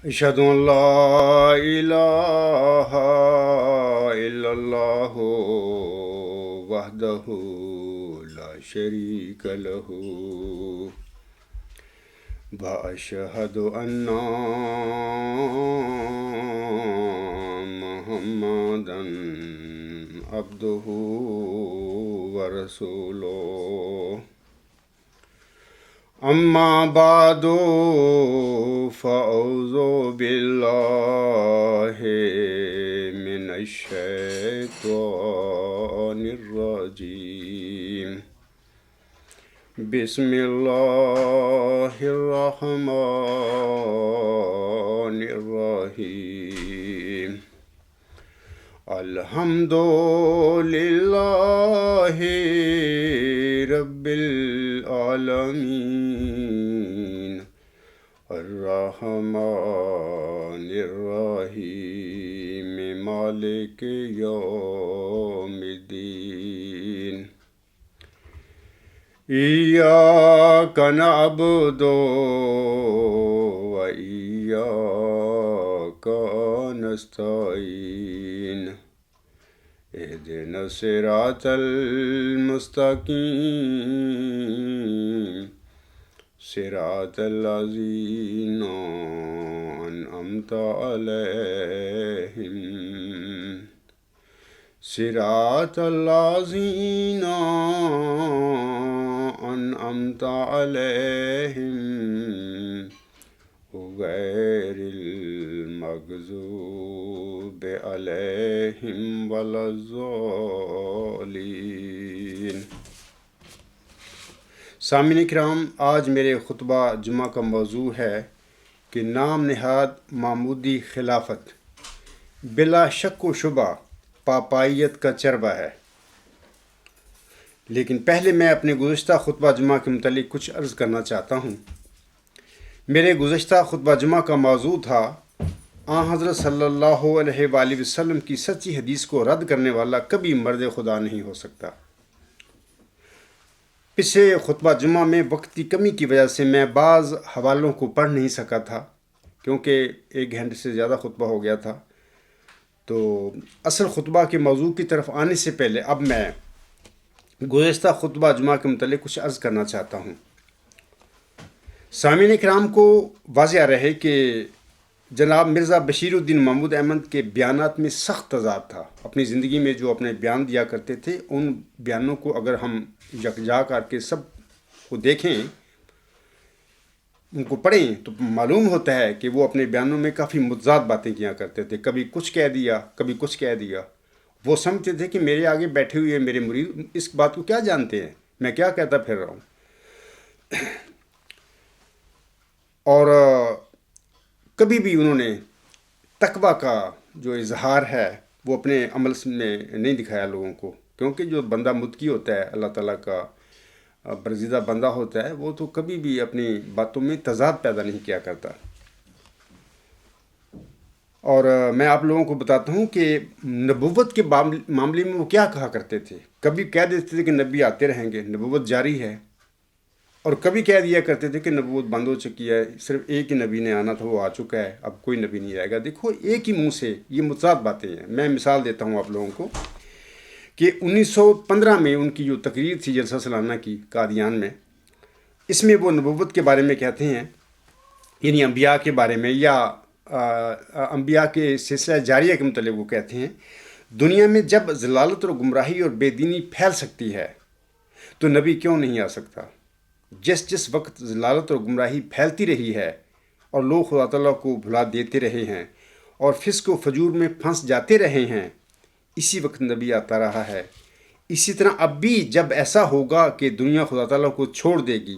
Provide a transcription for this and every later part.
أشهد أن لا إله إلا الله وحده لا شريك له وأشهد أن محمدا عبده ورسوله أما بعد فأعوذ بالله من الشيطان الرجيم بسم الله الرحمن الرحيم الحمد لله رب العالمين الرحمن الرحيم مالك يوم الدين إياك نعبد وإياك نستعين اهدنا الصراط المستقيم صراط الذين أنعمت عليهم صراط الذين أنعمت عليهم غير المغضوب عليهم ولا الضالين۔ سامعین کرام، آج میرے خطبہ جمعہ کا موضوع ہے کہ نام نہاد معمودی خلافت بلا شک و شبہ پاپائیت کا چربہ ہے۔ لیکن پہلے میں اپنے گزشتہ خطبہ جمعہ کے متعلق کچھ عرض کرنا چاہتا ہوں۔ میرے گزشتہ خطبہ جمعہ کا موضوع تھا حضرت صلی اللہ علیہ وآلہ وسلم کی سچی حدیث کو رد کرنے والا کبھی مرد خدا نہیں ہو سکتا۔ پچھلے خطبہ جمعہ میں وقت کی کمی کی وجہ سے میں بعض حوالوں کو پڑھ نہیں سکا تھا، کیونکہ 1 گھنٹے سے زیادہ خطبہ ہو گیا تھا۔ تو اصل خطبہ کے موضوع کی طرف آنے سے پہلے اب میں گزشتہ خطبہ جمعہ کے متعلق کچھ عرض کرنا چاہتا ہوں۔ سامعین کرام کو واضح رہے کہ جناب مرزا بشیر الدین محمود احمد کے بیانات میں سخت تضاد تھا۔ اپنی زندگی میں جو اپنے بیان دیا کرتے تھے، ان بیانوں کو اگر ہم یکجا کر کے سب کو دیکھیں، ان کو پڑھیں، تو معلوم ہوتا ہے کہ وہ اپنے بیانوں میں کافی متضاد باتیں کیا کرتے تھے۔ کبھی کچھ کہہ دیا، کبھی کچھ کہہ دیا۔ وہ سمجھتے تھے کہ میرے آگے بیٹھے ہوئے میرے مرید اس بات کو کیا جانتے ہیں، میں کیا کہتا پھر رہا ہوں۔ اور کبھی بھی انہوں نے تقویٰ کا جو اظہار ہے وہ اپنے عمل میں نہیں دکھایا لوگوں کو، کیونکہ جو بندہ متقی ہوتا ہے، اللہ تعالیٰ کا برگزیدہ بندہ ہوتا ہے، وہ تو کبھی بھی اپنی باتوں میں تضاد پیدا نہیں کیا کرتا۔ اور میں آپ لوگوں کو بتاتا ہوں کہ نبوت کے معاملے میں وہ کیا کہا کرتے تھے۔ کبھی کہہ دیتے تھے کہ نبی آتے رہیں گے، نبوت جاری ہے، اور کبھی کہہ دیا کرتے تھے کہ نبوت بند ہو چکی ہے، صرف ایک ہی نبی نے آنا تھا، وہ آ چکا ہے، اب کوئی نبی نہیں آئے گا۔ دیکھو، ایک ہی منہ سے یہ متضاد باتیں ہیں۔ میں مثال دیتا ہوں آپ لوگوں کو کہ 1915 میں ان کی جو تقریر تھی جلسہ سالانہ کی قادیان میں، اس میں وہ نبوت کے بارے میں کہتے ہیں، یعنی انبیاء کے بارے میں یا انبیاء کے سلسلہ جاریہ کے متعلق وہ کہتے ہیں، دنیا میں جب ضلالت اور گمراہی اور بے دینی پھیل سکتی ہے تو نبی کیوں نہیں آ سکتا؟ جس وقت ضلالت اور گمراہی پھیلتی رہی ہے اور لوگ خدا تعالیٰ کو بھلا دیتے رہے ہیں اور فسق و فجور میں پھنس جاتے رہے ہیں، اسی وقت نبی آتا رہا ہے۔ اسی طرح اب بھی جب ایسا ہوگا کہ دنیا خدا تعالیٰ کو چھوڑ دے گی،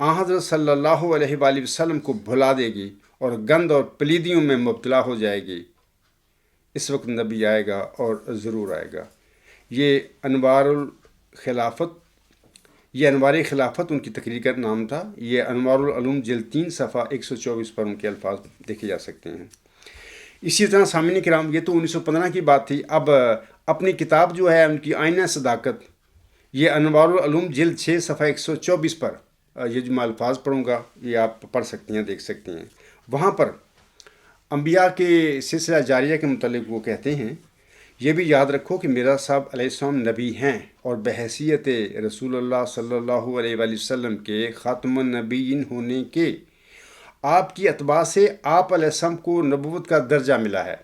حضرت صلی اللہ علیہ وآلہ وسلم کو بھلا دے گی اور گند اور پلیدیوں میں مبتلا ہو جائے گی، اس وقت نبی آئے گا اور ضرور آئے گا۔ یہ انوار خلافت ان کی تقریر کا نام تھا۔ یہ انوار العلوم جلد 3 صفحہ 124 پر ان کے الفاظ دیکھے جا سکتے ہیں۔ اسی طرح سامعین کرام، یہ تو 1915 کی بات تھی۔ اب اپنی کتاب جو ہے ان کی آئینہ صداقت، یہ انوار العلوم جلد 6 صفحہ 124 پر یہ جو میں الفاظ پڑھوں گا یہ آپ پڑھ سکتے ہیں، دیکھ سکتے ہیں۔ وہاں پر انبیاء کے سلسلہ جاریہ کے متعلق وہ کہتے ہیں، یہ بھی یاد رکھو کہ مرزا صاحب علیہ السلام نبی ہیں اور بحیثیت رسول اللہ صلی اللہ علیہ وآلہ وسلم کے خاتم النبیین ہونے کے آپ کی اتباع سے آپ علیہ السلام کو نبوت کا درجہ ملا ہے،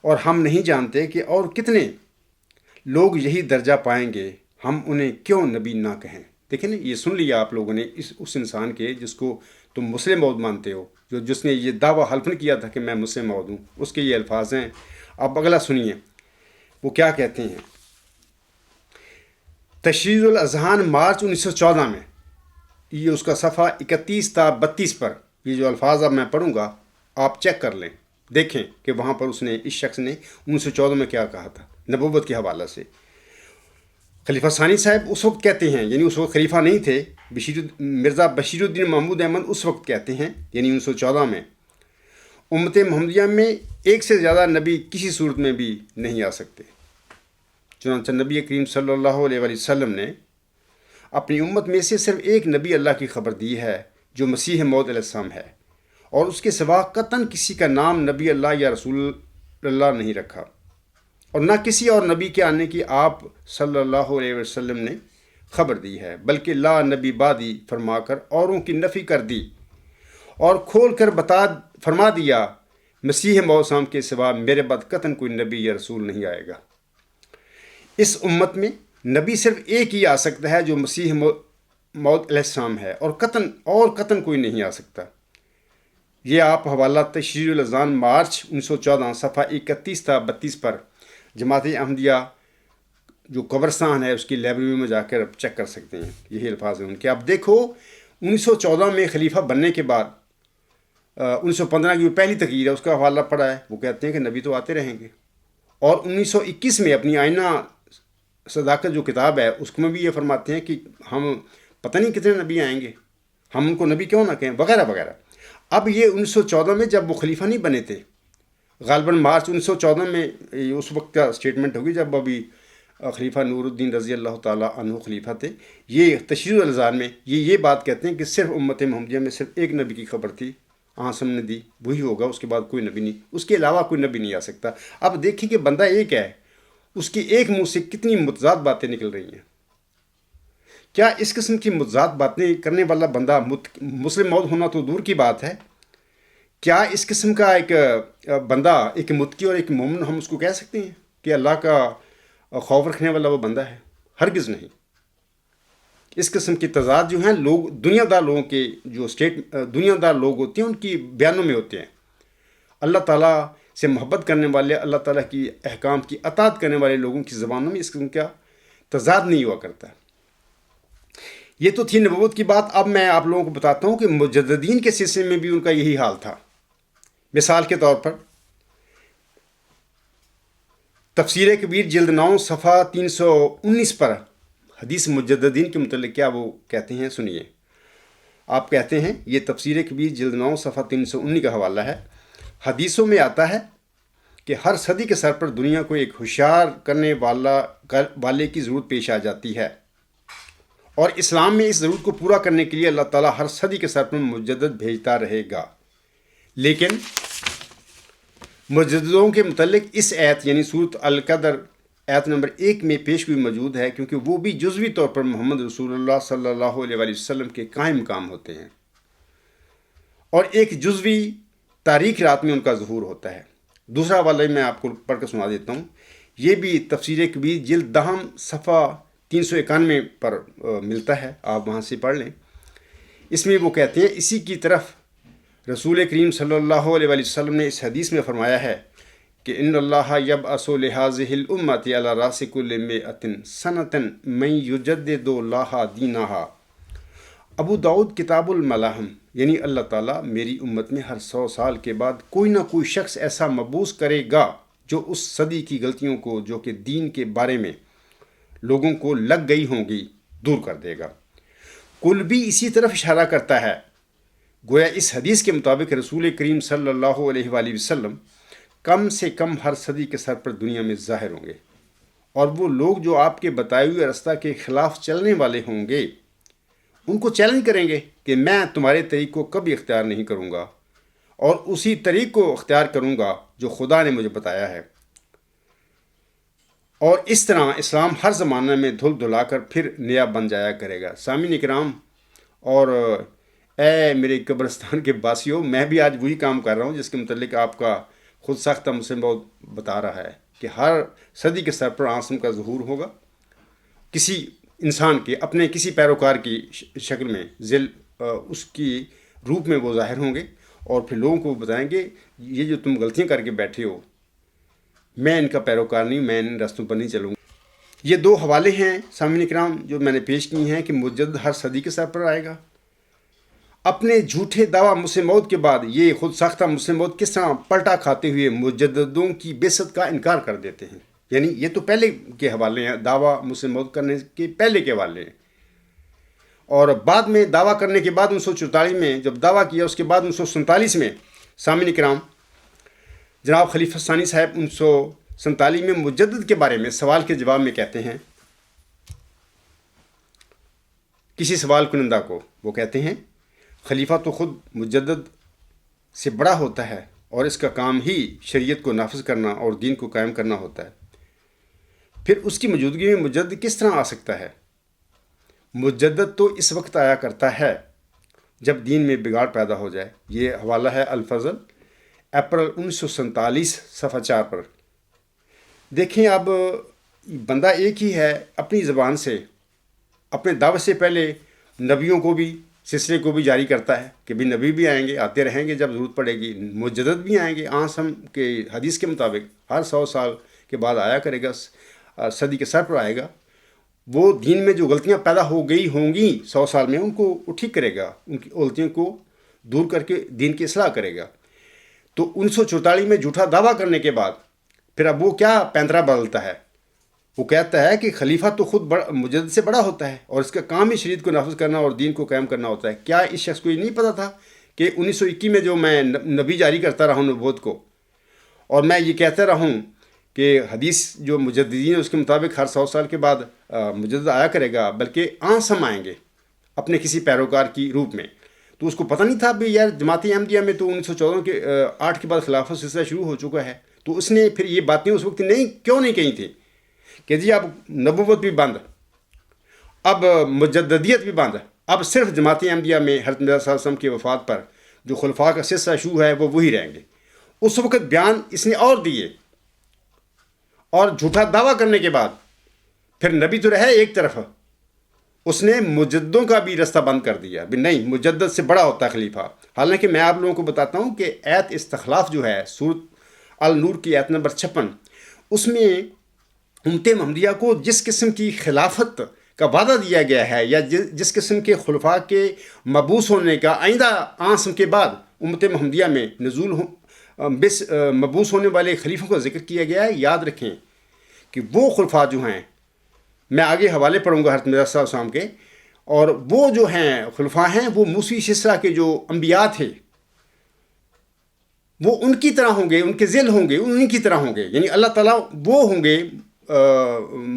اور ہم نہیں جانتے کہ اور کتنے لوگ یہی درجہ پائیں گے، ہم انہیں کیوں نبی نہ کہیں۔ دیکھیں نا، یہ سن لیا آپ لوگوں نے اس انسان کے جس کو تم مسلم موعود مانتے ہو، جس نے یہ دعویٰ حلفاً کیا تھا کہ میں مسلم موعود ہوں، اس کے یہ الفاظ ہیں۔ اب اگلا سنیے وہ کیا کہتے ہیں۔ تشریح الاذہان مارچ 1914 میں، یہ اس کا صفحہ 31 تا 32 پر یہ جو الفاظ اب میں پڑھوں گا آپ چیک کر لیں، دیکھیں کہ وہاں پر اس شخص نے 1914 میں کیا کہا تھا نبوت کے حوالہ سے۔ خلیفہ ثانی صاحب اس وقت کہتے ہیں، یعنی اس وقت خلیفہ نہیں تھے، مرزا بشیر الدین محمود احمد اس وقت کہتے ہیں، یعنی 1914 میں، امت محمدیہ میں ایک سے زیادہ نبی کسی صورت میں بھی نہیں آ سکتے۔ چنانچہ نبی کریم صلی اللہ علیہ وآلہ وسلم نے اپنی امت میں سے صرف ایک نبی اللہ کی خبر دی ہے جو مسیح موعود علیہ السلام ہے، اور اس کے سوا قطعاً کسی کا نام نبی اللہ یا رسول اللہ نہیں رکھا، اور نہ کسی اور نبی کے آنے کی آپ صلی اللہ علیہ وسلم نے خبر دی ہے، بلکہ لا نبی بعدی فرما کر اوروں کی نفی کر دی اور کھول کر فرما دیا، مسیح موعود السلام کے سوا میرے بعد قطعاً کوئی نبی یا رسول نہیں آئے گا۔ اس امت میں نبی صرف ایک ہی آ سکتا ہے جو مسیح موعود علیہ السلام ہے، اور قطعاً کوئی نہیں آ سکتا۔ یہ آپ حوالہ تشریح الاذہان مارچ 1914 صفحہ 31 تا 32 پر جماعت احمدیہ جو قبرستان ہے اس کی لائبریری میں جا کر چیک کر سکتے ہیں، یہی الفاظ ہیں ان کے۔ اب دیکھو 1914 میں خلیفہ بننے کے بعد 1915 کی جو پہلی تقریر ہے اس کا حوالہ پڑھا ہے، وہ کہتے ہیں کہ نبی تو آتے رہیں گے، اور 1921 میں اپنی آئینہ صداقت جو کتاب ہے اس میں بھی یہ فرماتے ہیں کہ ہم پتہ نہیں کتنے نبی آئیں گے، ہم ان کو نبی کیوں نہ کہیں، وغیرہ وغیرہ۔ اب یہ 1914 میں جب وہ خلیفہ نہیں بنے تھے، غالباً مارچ 1914 میں اس وقت کا اسٹیٹمنٹ ہوگی جب ابھی خلیفہ نور الدین رضی اللہ تعالیٰ عنہ خلیفہ تھے، یہ تشریح الاذہان میں یہ بات کہتے ہیں کہ صرف امت محمدیہ میں صرف ایک نبی کی خبر تھی، آسم نے دی، وہی ہوگا، اس کے بعد کوئی نبی نہیں، اس کے علاوہ کوئی نبی نہیں آ سکتا۔ اب دیکھیں کہ بندہ ایک ہے، اس کی ایک منہ سے کتنی متضاد باتیں نکل رہی ہیں۔ کیا اس قسم کی متضاد باتیں کرنے والا بندہ مسلم موعود ہونا تو دور کی بات ہے، کیا اس قسم کا ایک بندہ ایک متقی اور ایک مومن ہم اس کو کہہ سکتے ہیں کہ اللہ کا خوف رکھنے والا وہ بندہ ہے؟ ہرگز نہیں۔ اس قسم کی تضاد جو ہیں لوگ دنیا دار لوگوں کے جو دنیا دار لوگ ہوتے ہیں ان کی بیانوں میں ہوتے ہیں۔ اللہ تعالیٰ سے محبت کرنے والے، اللہ تعالیٰ کی احکام کی اطاعت کرنے والے لوگوں کی زبانوں میں اس قسم کا تضاد نہیں ہوا کرتا۔ یہ تو تھی نبوت کی بات۔ اب میں آپ لوگوں کو بتاتا ہوں کہ مجددین کے سلسلے میں بھی ان کا یہی حال تھا۔ مثال کے طور پر تفسیر کبیر جلد 9 صفحہ 319 پر حدیث مجددین کے متعلق کیا وہ کہتے ہیں، سنیے۔ آپ کہتے ہیں، یہ تفسیر کبیر جلد 9 صفحہ 319 کا حوالہ ہے، حدیثوں میں آتا ہے کہ ہر صدی کے سر پر دنیا کو ایک ہوشیار کرنے والے کی ضرورت پیش آ جاتی ہے، اور اسلام میں اس ضرورت کو پورا کرنے کے لیے اللہ تعالیٰ ہر صدی کے سر پر مجدد بھیجتا رہے گا۔ لیکن مجددوں کے متعلق اس آیت یعنی سورۃ القدر آیت نمبر 1 میں پیشگوئی موجود ہے، کیونکہ وہ بھی جزوی طور پر محمد رسول اللہ صلی اللہ علیہ وآلہ وسلم کے قائم مقام ہوتے ہیں، اور ایک جزوی تاریخ رات میں ان کا ظہور ہوتا ہے۔ دوسرا حوالہ میں آپ کو پڑھ کر سنا دیتا ہوں، یہ بھی تفسیر کبیر جلد 10 صفحہ 391 پر ملتا ہے، آپ وہاں سے پڑھ لیں۔ اس میں وہ کہتے ہیں، اسی کی طرف رسول کریم صلی اللہ علیہ وآلہ وسلم نے اس حدیث میں فرمایا ہے کہ ان اللہ یبعث لہذہ الامۃ علی راس کل مئۃ سنۃ من یجدد لہا دینہا۔ ابو داؤد کتاب الملاحم، یعنی اللہ تعالیٰ میری امت میں ہر 100 سال کے بعد کوئی نہ کوئی شخص ایسا مبعوث کرے گا جو اس صدی کی غلطیوں کو جو کہ دین کے بارے میں لوگوں کو لگ گئی ہوں گی دور کر دے گا۔ کل بھی اسی طرف اشارہ کرتا ہے، گویا اس حدیث کے مطابق رسول کریم صلی اللہ علیہ وآلہ وسلم کم سے کم ہر صدی کے سر پر دنیا میں ظاہر ہوں گے، اور وہ لوگ جو آپ کے بتائے ہوئے رستہ کے خلاف چلنے والے ہوں گے ان کو چیلنج کریں گے کہ میں تمہارے طریق کو کبھی اختیار نہیں کروں گا، اور اسی طریق کو اختیار کروں گا جو خدا نے مجھے بتایا ہے، اور اس طرح اسلام ہر زمانے میں دھل دھلا کر پھر نیا بن جایا کرے گا۔ سامعین کرام اور اے میرے قبرستان کے باسیوں، میں بھی آج وہی کام کر رہا ہوں جس کے متعلق آپ کا خود ساختہ مسلم بہت بتا رہا ہے کہ ہر صدی کے سر پر آسم کا ظہور ہوگا، کسی انسان کے اپنے کسی پیروکار کی شکل میں اس کی روپ میں وہ ظاہر ہوں گے، اور پھر لوگوں کو بتائیں گے یہ جو تم غلطیاں کر کے بیٹھے ہو، میں ان کا پیروکار نہیں، میں ان رستوں پر نہیں چلوں گا۔ یہ دو حوالے ہیں سامعین کرام جو میں نے پیش کی ہیں کہ مجدد ہر صدی کے سر پر آئے گا۔ اپنے جھوٹے دعویٰ مسلم موت کے بعد یہ خود ساختہ مسلم موت کس طرح پلٹا کھاتے ہوئے مجددوں کی بعثت کا انکار کر دیتے ہیں۔ یعنی یہ تو پہلے کے حوالے ہیں، دعویٰ مسلم موت کرنے کے پہلے کے حوالے ہیں، اور بعد میں دعویٰ کرنے کے بعد 1944 میں جب دعویٰ کیا، اس کے بعد 1947 میں سامعین کرام جناب خلیفہ ثانی صاحب 1947 میں مجدد کے بارے میں سوال کے جواب میں کہتے ہیں، کسی سوال کنندہ کو وہ کہتے ہیں خلیفہ تو خود مجدد سے بڑا ہوتا ہے اور اس کا کام ہی شریعت کو نافذ کرنا اور دین کو قائم کرنا ہوتا ہے، پھر اس کی موجودگی میں مجدد کس طرح آ سکتا ہے؟ مجدد تو اس وقت آیا کرتا ہے جب دین میں بگاڑ پیدا ہو جائے۔ یہ حوالہ ہے الفضل، اپریل 1947 صفحہ 4 پر۔ دیکھیں اب بندہ ایک ہی ہے، اپنی زبان سے اپنے دعوت سے پہلے نبیوں کو بھی سلسلے کو بھی جاری کرتا ہے کہ بھی نبی بھی آئیں گے، آتے رہیں گے جب ضرورت پڑے گی، مجدد بھی آئیں گے، آسم کے حدیث کے مطابق ہر 100 سال کے بعد آیا کرے گا، صدی کے سر پر آئے گا، وہ دین میں جو غلطیاں پیدا ہو گئی ہوں گی 100 سال میں ان کو وہ ٹھیک کرے گا، ان کی غلطیوں کو دور کر کے دین کی اصلاح کرے گا۔ تو 1944 میں جھوٹا دعویٰ کرنے کے بعد پھر اب وہ کیا پینترا بدلتا ہے؟ وہ کہتا ہے کہ خلیفہ تو خود مجدد سے بڑا ہوتا ہے اور اس کا کام ہی شریعت کو نافذ کرنا اور دین کو قائم کرنا ہوتا ہے۔ کیا اس شخص کو یہ نہیں پتا تھا کہ 1921 میں جو میں نبی جاری کرتا رہا ہوں نبوت کو، اور میں یہ کہتا رہا ہوں کہ حدیث جو مجددین اس کے مطابق ہر 100 سال کے بعد مجدد آیا کرے گا، بلکہ آنسم آئیں گے اپنے کسی پیروکار کی روپ میں، تو اس کو پتہ نہیں تھا بھی یار جماعت احمدیہ میں تو 1914 کے 8 کے بعد خلافت سلسلہ شروع ہو چکا ہے، تو اس نے پھر یہ باتیں اس وقت کیوں نہیں کہی تھیں کہ جی اب نبوت بھی بند، اب مجددیت بھی بند، اب صرف جماعت احمدیہ میں حضرت مرزا صلی اللہ علیہ وسلم کی وفات پر جو خلفاء کا سلسلہ شروع ہے وہ وہی رہیں گے۔ اس وقت بیان اس نے اور دیے، اور جھوٹا دعویٰ کرنے کے بعد پھر نبی تو رہے ایک طرف، اس نے مجددوں کا بھی رستہ بند کر دیا بھی نہیں، مجدد سے بڑا ہوتا ہے خلیفہ۔ حالانکہ میں آپ لوگوں کو بتاتا ہوں کہ ایت استخلاف جو ہے سورۃ النور کی ایت نمبر 56، اس میں امت محمدیہ کو جس قسم کی خلافت کا وعدہ دیا گیا ہے، یا جس قسم کے خلفاء کے مبعوث ہونے کا آئندہ آنسم کے بعد امت محمدیہ میں مبعوث ہونے والے خلیفوں کا ذکر کیا گیا ہے، یاد رکھیں کہ وہ خلفاء جو ہیں، میں آگے حوالے پڑھوں گا حضرت مرزا صلی اللہ علیہ وسلم کے، اور وہ جو ہیں خلفاء ہیں وہ موسوی سلسلہ کے جو انبیاء تھے وہ ان کی طرح ہوں گے، ان کے ذیل ہوں گے، انہی کی طرح ہوں گے، یعنی اللہ تعالیٰ وہ ہوں گے،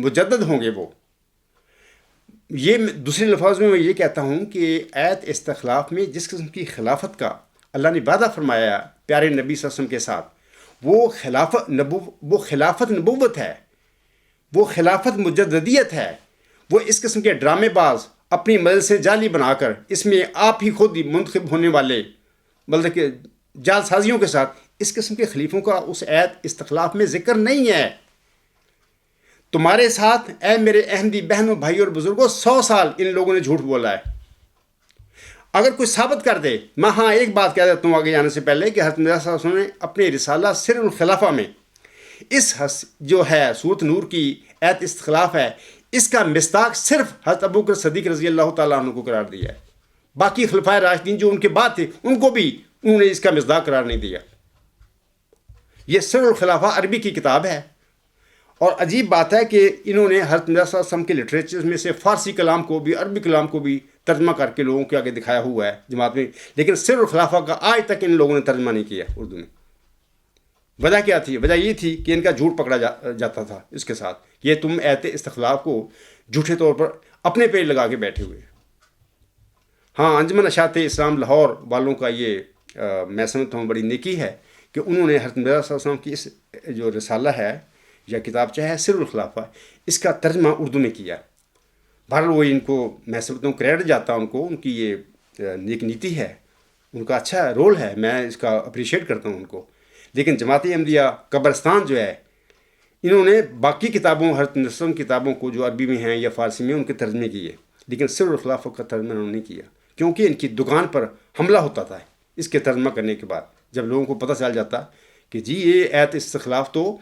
مجدد ہوں گے وہ۔ یہ دوسرے لفظ میں یہ کہتا ہوں کہ ایت استخلاف میں جس قسم کی خلافت کا اللہ نے وعدہ فرمایا پیارے نبی صلی اللہ علیہ وسلم کے ساتھ، وہ خلافت نبوت ہے، وہ خلافت مجددیت ہے۔ وہ اس قسم کے ڈرامے باز اپنی مدد سے جعلی بنا کر اس میں آپ ہی خود منتخب ہونے والے مطلب کہ جعل سازیوں کے ساتھ اس قسم کے خلیفوں کا اس ایت استخلاف میں ذکر نہیں ہے۔ تمہارے ساتھ اے میرے احمدی بہنوں بھائی اور بزرگوں 100 سال ان لوگوں نے جھوٹ بولا ہے۔ اگر کوئی ثابت کر دے، میں ہاں ایک بات کہہ دیتا ہوں آگے جانے سے پہلے کہ حضرت مرزا صلی اللہ علیہ وسلم نے اپنے رسالہ سر الخلافہ میں اس جو ہے سورۃ نور کی ایت استخلاف ہے، اس کا مصداق صرف حضرت ابوبکر صدیق رضی اللہ تعالیٰ عنہ کو قرار دیا ہے۔ باقی خلفائے راشدین جو ان کے بعد تھے ان کو بھی انہوں نے اس کا مصداق قرار نہیں دیا۔ یہ سر الخلافہ عربی کی کتاب ہے، اور عجیب بات ہے کہ انہوں نے حضرت مرزا صلی اللہ علیہ وسلم کے لٹریچر میں سے فارسی کلام کو بھی عربی کلام کو بھی ترجمہ کر کے لوگوں کے آگے دکھایا ہوا ہے جماعت میں، لیکن سر الخلافہ کا آج تک ان لوگوں نے ترجمہ نہیں کیا اردو میں۔ وجہ کیا تھی؟ وجہ یہ تھی کہ ان کا جھوٹ پکڑا جاتا تھا اس کے ساتھ، یہ تم ایت استخلاف کو جھوٹے طور پر اپنے پیج لگا کے بیٹھے ہوئے۔ ہاں، انجمن اشاعت اسلام لاہور والوں کا یہ میں سمجھتا ہوں بڑی نیکی ہے کہ انہوں نے حضرت مرزا صلی اللہ علیہ وسلم کی اس جو رسالہ ہے یا کتابچہ ہے سر الخلافہ، اس کا ترجمہ اردو میں کیا۔ بہرحال وہ ان کو میں سمجھتا ہوں کریڈٹ جاتا ان کو، ان کی یہ نیک نیتی ہے، ان کا اچھا رول ہے، میں اس کا اپریشیٹ کرتا ہوں ان کو۔ لیکن جماعت احمدیہ قبرستان جو ہے، انہوں نے باقی کتابوں، حضرت مسلم کتابوں کو جو عربی میں ہیں یا فارسی میں، ان کے ترجمے کیے، لیکن سر الخلافہ کا ترجمہ انہوں نے نہیں کیا، کیونکہ ان کی دکان پر حملہ ہوتا تھا اس کے ترجمہ کرنے کے بعد، جب لوگوں کو پتہ چل جاتا کہ جی یہ ایت استخلاف، تو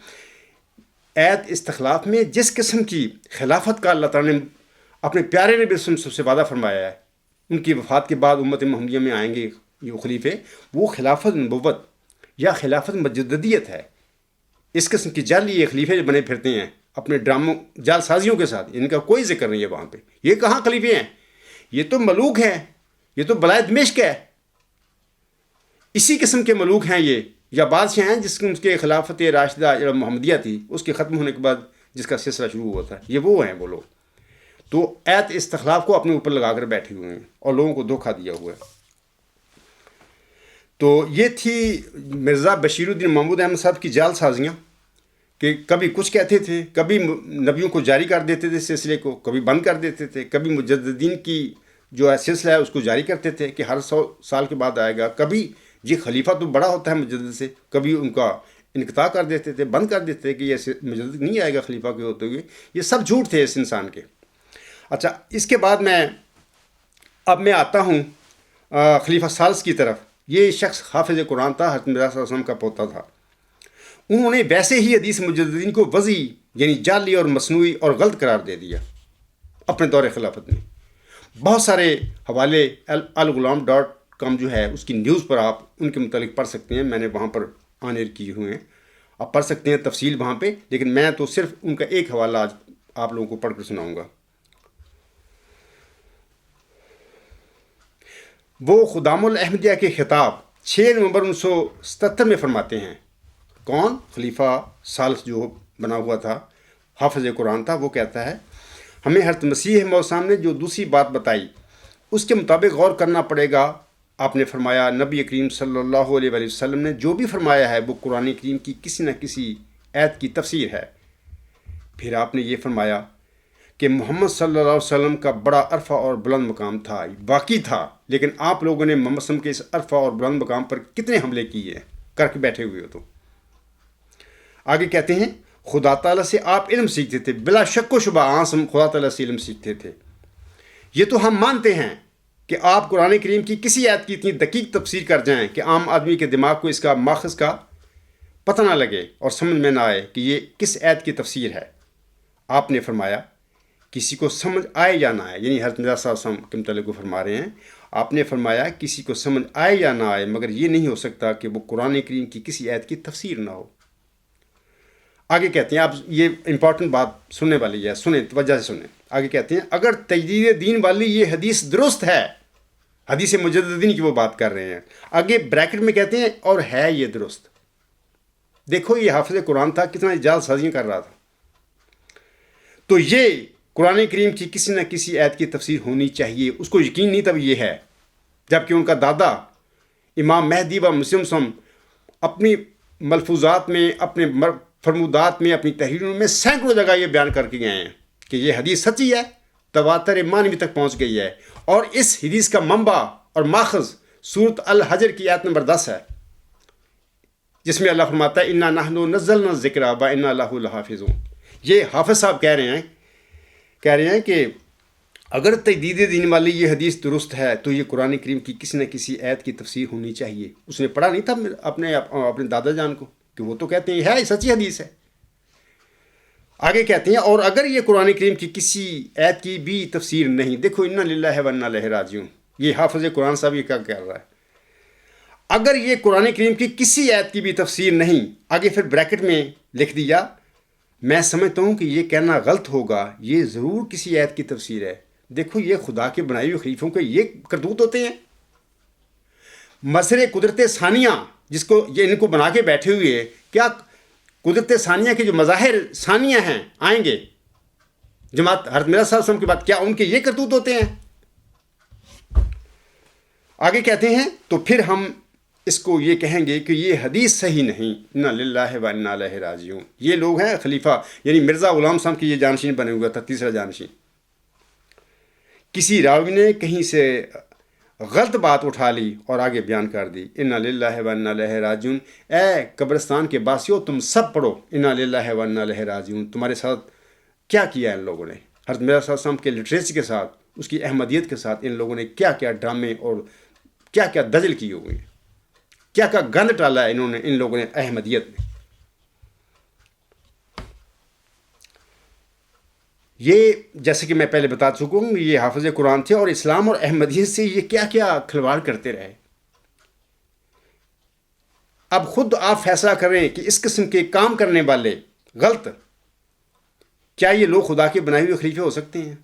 ایت استخلاف میں جس قسم کی خلافت کا اللہ تعالیٰ نے اپنے پیارے نبی صلی اللہ علیہ وسلم سے وعدہ فرمایا ہے، ان کی وفات کے بعد امت محمدیہ میں آئیں گے یہ خلیفے، وہ خلافت نبوت یا خلافت مجددیت ہے۔ اس قسم کی جعلی یہ خلیفے جو بنے پھرتے ہیں اپنے ڈراموں جال سازیوں کے ساتھ، ان کا کوئی ذکر نہیں ہے وہاں پہ۔ یہ کہاں خلیفے ہیں؟ یہ تو ملوک ہیں، یہ تو بلائے دمشق ہے، اسی قسم کے ملوک ہیں یہ، یا بادشاہ ہیں جس کے خلافت راشدہ محمدیہ تھی، اس کے ختم ہونے کے بعد جس کا سلسلہ شروع ہوا تھا، یہ وہ ہیں وہ لوگ۔ تو ایت استخلاف کو اپنے اوپر لگا کر بیٹھے ہوئے ہیں اور لوگوں کو دھوکہ دیا ہوا ہے۔ تو یہ تھی مرزا بشیر الدین محمود احمد صاحب کی جعل سازیاں، کہ کبھی کچھ کہتے تھے، کبھی نبیوں کو جاری کر دیتے تھے سلسلے کو، کبھی بند کر دیتے تھے، کبھی مجددین کی جو ہے سلسلہ ہے اس کو جاری کرتے تھے کہ ہر 100 سال کے بعد آئے گا، کبھی جی خلیفہ تو بڑا ہوتا ہے مجدد سے، کبھی ان کا انقطاع کر دیتے تھے، بند کر دیتے تھے کہ یہ مجدد نہیں آئے گا خلیفہ کے ہوتے ہوئے۔ یہ سب جھوٹ تھے اس انسان کے۔ اچھا، اس کے بعد اب میں آتا ہوں خلیفہ ثالث کی طرف۔ یہ شخص حافظ قرآن تھا، حضرت مرزا صلی اللہ علیہ وسلم کا پوتا تھا۔ انہوں نے ویسے ہی حدیث مجددین کو وضعی یعنی جعلی اور مصنوعی اور غلط قرار دے دیا اپنے دور خلافت میں۔ بہت سارے حوالے الغلام.com جو ہے اس کی نیوز پر آپ ان کے متعلق پڑھ سکتے ہیں، میں نے وہاں پر آن ایئر کیے ہوئے ہیں، آپ پڑھ سکتے ہیں تفصیل وہاں پہ، لیکن میں تو صرف ان کا ایک حوالہ آج آپ لوگوں کو پڑھ کر سناؤں گا۔ وہ خدام الاحمدیہ کے خطاب 6 نومبر 1977 میں فرماتے ہیں۔ کون؟ خلیفہ ثالث جو بنا ہوا تھا، حافظ قرآن تھا، وہ کہتا ہے ہمیں حضرت مسیح موعود صاحب نے جو دوسری بات بتائی اس کے مطابق غور کرنا پڑے گا۔ آپ نے فرمایا نبی کریم صلی اللہ علیہ وآلہ وسلم نے جو بھی فرمایا ہے وہ قرآن کریم کی کسی نہ کسی آیت کی تفسیر ہے۔ پھر آپ نے یہ فرمایا کہ محمد صلی اللہ علیہ وسلم کا بڑا عرفہ اور بلند مقام تھا، واقعی تھا، لیکن آپ لوگوں نے محمد صلی اللہ علیہ وسلم کے اس عرفہ اور بلند مقام پر کتنے حملے کیے کر کے بیٹھے ہوئے ہو۔ تو آگے کہتے ہیں خدا تعالیٰ سے آپ علم سیکھتے تھے، بلا شک و شبہ ہم خدا تعالیٰ سے علم سیکھتے تھے۔ یہ تو ہم مانتے ہیں کہ آپ قرآن کریم کی کسی آیت کی اتنی دقیق تفسیر کر جائیں کہ عام آدمی کے دماغ کو اس کا ماخذ کا پتہ نہ لگے اور سمجھ میں نہ آئے کہ یہ کس آیت کی تفسیر ہے۔ آپ نے فرمایا کسی کو سمجھ آئے یا نہ آئے، یعنی حضرت مرزا صلی اللہ علیہ وسلم کے متعلق وہ فرما رہے ہیں، آپ نے فرمایا کسی کو سمجھ آئے یا نہ آئے مگر یہ نہیں ہو سکتا کہ وہ قرآن کریم کی کسی آیت کی تفسیر نہ ہو۔ آگے کہتے ہیں، آپ یہ امپورٹنٹ بات سننے والی ہے، سنیں توجہ سے سنیں۔ آگے کہتے ہیں اگر تجدید دین والی یہ حدیث درست ہے، حدیث مجددین کی وہ بات کر رہے ہیں، آگے بریکٹ میں کہتے ہیں اور ہے یہ درست۔ دیکھو یہ حافظ قرآن تھا، کتنا جعل سازیاں کر رہا تھا۔ تو یہ قرآن کریم کی کسی نہ کسی آیت کی تفسیر ہونی چاہیے، اس کو یقین نہیں تب یہ ہے، جبکہ ان کا دادا امام مہدی و مسلم سم اپنی ملفوظات میں، اپنے فرمودات میں، اپنی تحریروں میں سینکڑوں جگہ یہ بیان کر کے گئے ہیں کہ یہ حدیث سچی ہے، تواتر معنوی تک پہنچ گئی ہے، اور اس حدیث کا منبع اور ماخذ سورۃ الحجر کی آیت نمبر 10 ہے، جس میں اللہ فرماتا ہے انا نحن نزلنا الذکر و انا لہ لحافظون۔ یہ حافظ صاحب کہہ رہے ہیں کہ اگر تجدید دین والی یہ حدیث درست ہے تو یہ قرآن کریم کی کسی نہ کسی آیت کی تفسیر ہونی چاہیے۔ اس نے پڑھا نہیں تھا اپنے دادا جان کو کہ وہ تو کہتے ہیں ہے سچی حدیث ہے۔ آگے کہتے ہیں اور اگر یہ قرآن کریم کی کسی آیت کی بھی تفسیر نہیں، دیکھو انا للہ و انا الیہ راجعون، یہ حافظ قرآن صاحب یہ کیا کہہ رہا ہے، اگر یہ قرآن کریم کی کسی آیت کی بھی تفسیر نہیں، آگے پھر بریکٹ میں لکھ دیا میں سمجھتا ہوں کہ یہ کہنا غلط ہوگا، یہ ضرور کسی آیت کی تفسیر ہے۔ دیکھو یہ خدا کے بنائے ہوئے خلیفوں کے یہ کرتوت ہوتے ہیں۔ مظہر قدرت ثانیہ جس کو یہ ان کو بنا کے بیٹھے ہوئے، کیا قدرت ثانیہ کے جو مظاہر ثانیہ ہیں آئیں گے جماعت حضرت مرزا صلی اللہ علیہ وسلم کے بعد، کیا ان کے یہ کرتوت ہوتے ہیں؟ آگے کہتے ہیں تو پھر ہم اس کو یہ کہیں گے کہ یہ حدیث صحیح نہیں، انا للہ و انا الیہ راجعون. یہ لوگ ہیں خلیفہ، یعنی مرزا غلام صاحب کی یہ جانشین بنے ہوا تھا، تیسرا جانشین. کسی راوی نے کہیں سے غلط بات اٹھا لی اور آگے بیان کر دی، انا للہ و انا الیہ راجعون. اے قبرستان کے باسیوں، تم سب پڑھو انا للہ و انا الیہ راجعون. تمہارے ساتھ کیا کیا ان لوگوں نے؟ حضرت مرزا صلی اللہ علیہ وسلم کے لٹریسی کے ساتھ، اس کی احمدیت کے ساتھ ان لوگوں نے کیا کیا ڈرامے اور کیا کیا دجل کی ہوئی ہیں، کیا کیا گند ڈالا ہے ان لوگوں نے احمدیت میں. یہ جیسے کہ میں پہلے بتا چکا ہوں، یہ حافظ قرآن تھے اور اسلام اور احمدیت سے یہ کیا کیا کھلواڑ کرتے رہے. اب خود آپ فیصلہ کریں کہ اس قسم کے کام کرنے والے غلط، کیا یہ لوگ خدا کے بنائے ہوئے خلیفے ہو سکتے ہیں؟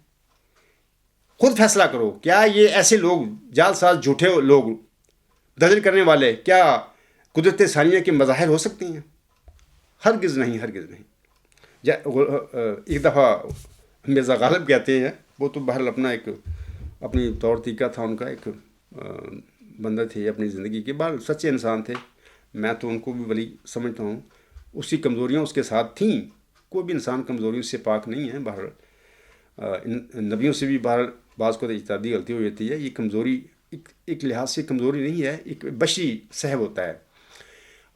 خود فیصلہ کرو. کیا یہ ایسے لوگ جعل ساز جھوٹے لوگ دجل کرنے والے کیا قدرت ثانیہ کے مظاہر ہو سکتے ہیں؟ ہرگز نہیں، ہرگز نہیں. ایک دفعہ مرزا غالب کہتے ہیں، وہ تو بہرحال اپنی طور طریقہ تھا ان کا، ایک بندہ تھے اپنی زندگی کے، بہرحال سچے انسان تھے، میں تو ان کو بھی ولی سمجھتا ہوں. اس کی کمزوریاں اس کے ساتھ تھیں، کوئی بھی انسان کمزوریوں سے پاک نہیں ہے. بہرحال نبیوں سے بھی بہرحال بعض کو اجتہادی غلطی ہو جاتی ہے. یہ کمزوری ایک لحاظ سے کمزوری نہیں ہے، ایک بشری صحب ہوتا ہے.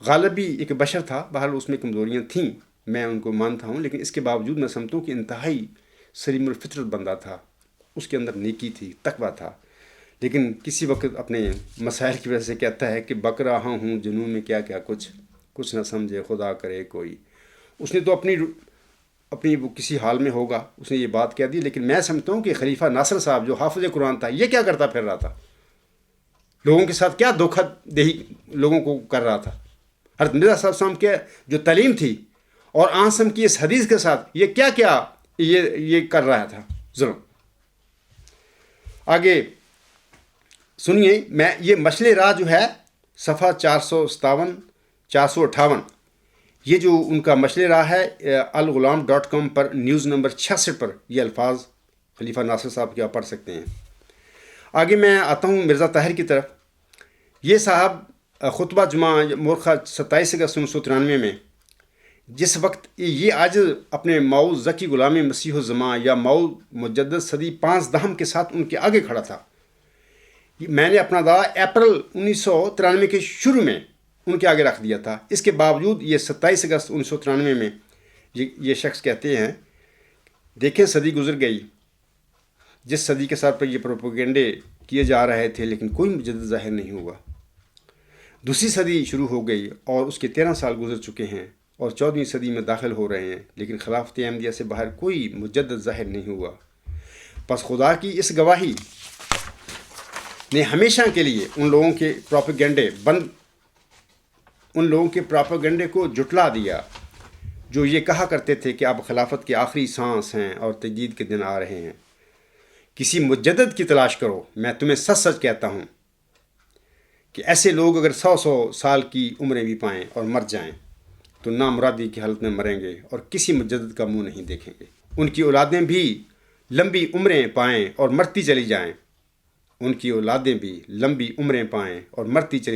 غالب بھی ایک بشر تھا، بہرحال اس میں کمزوریاں تھیں، میں ان کو مانتا ہوں، لیکن اس کے باوجود میں سمجھتا ہوں کہ انتہائی سلیم الفطرت بندہ تھا. اس کے اندر نیکی تھی، تقویٰ تھا. لیکن کسی وقت اپنے مسائل کی وجہ سے کہتا ہے کہ بک رہا ہوں جنوں میں کیا کیا کچھ نہ سمجھے خدا کرے کوئی. اس نے تو اپنی وہ کسی حال میں ہوگا اس نے یہ بات کہہ دی. لیکن میں سمجھتا ہوں کہ خلیفہ ناصر صاحب جو حافظ قرآن تھا، یہ کیا کرتا پھر رہا تھا؟ لوگوں کے ساتھ کیا دھوکہ دہی لوگوں کو کر رہا تھا؟ حضرت مرزا صاحب صاحب کے جو تعلیم تھی اور آنسم کی اس حدیث کے ساتھ یہ کیا کیا یہ کر رہا تھا ظلم. آگے سنیے، میں یہ مشل راہ جو ہے صفحہ 457 458، یہ جو ان کا مشل راہ ہے الغلام.com پر نیوز نمبر 66 پر یہ الفاظ خلیفہ ناصر صاحب کے آپ پڑھ سکتے ہیں. آگے میں آتا ہوں مرزا طاہر کی طرف. یہ صاحب خطبہ جمعہ مورخہ 27 اگست 1993 میں، جس وقت یہ آج اپنے ماؤ ذکی غلام مسیح الزماں یا ماؤ مجدد صدی 5 کے ساتھ ان کے آگے کھڑا تھا. میں نے اپنا دعویٰ اپریل 1993 کے شروع میں ان کے آگے رکھ دیا تھا. اس کے باوجود یہ 27 اگست 1993 میں یہ شخص کہتے ہیں، دیکھیں صدی گزر گئی، جس صدی کے ساتھ پر یہ پروپیگنڈے کیے جا رہے تھے، لیکن کوئی مجدد ظاہر نہیں ہوا. دوسری صدی شروع ہو گئی اور اس کے 13 سال گزر چکے ہیں اور 14ویں صدی میں داخل ہو رہے ہیں، لیکن خلافت احمدیہ سے باہر کوئی مجدد ظاہر نہیں ہوا. پس خدا کی اس گواہی نے ہمیشہ کے لیے ان لوگوں کے پروپیگنڈے کو جھٹلا دیا جو یہ کہا کرتے تھے کہ اب خلافت کے آخری سانس ہیں اور تجدید کے دن آ رہے ہیں. کسی مجدد کی تلاش کرو. میں تمہیں سچ سچ کہتا ہوں کہ ایسے لوگ اگر 100 سال کی عمریں بھی پائیں اور مر جائیں تو نامرادی کی حالت میں مریں گے اور کسی مجدد کا منہ نہیں دیکھیں گے. ان کی اولادیں بھی لمبی عمریں پائیں اور مرتی چلی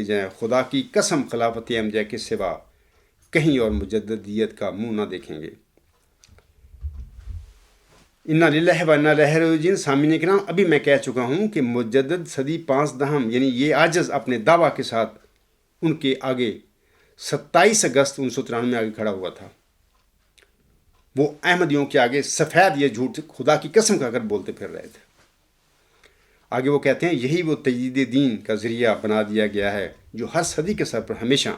جائیں. خدا کی قسم خلافت احمدیہ کے سوا کہیں اور مجددیت کا منہ نہ دیکھیں گے. انا للہ و انا الیہ راجعون. سامعین کرام، ابھی میں کہہ چکا ہوں کہ مجدد صدی 5 یعنی یہ عاجز اپنے دعویٰ کے ساتھ ان کے آگے 27 اگست 1993 میں آگے کھڑا ہوا تھا. وہ احمدیوں کے آگے سفید یہ جھوٹ خدا کی قسم کھا کر بولتے پھر رہے تھے. آگے وہ کہتے ہیں یہی وہ تجدید دین کا ذریعہ بنا دیا گیا ہے جو ہر صدی کے سر پر ہمیشہ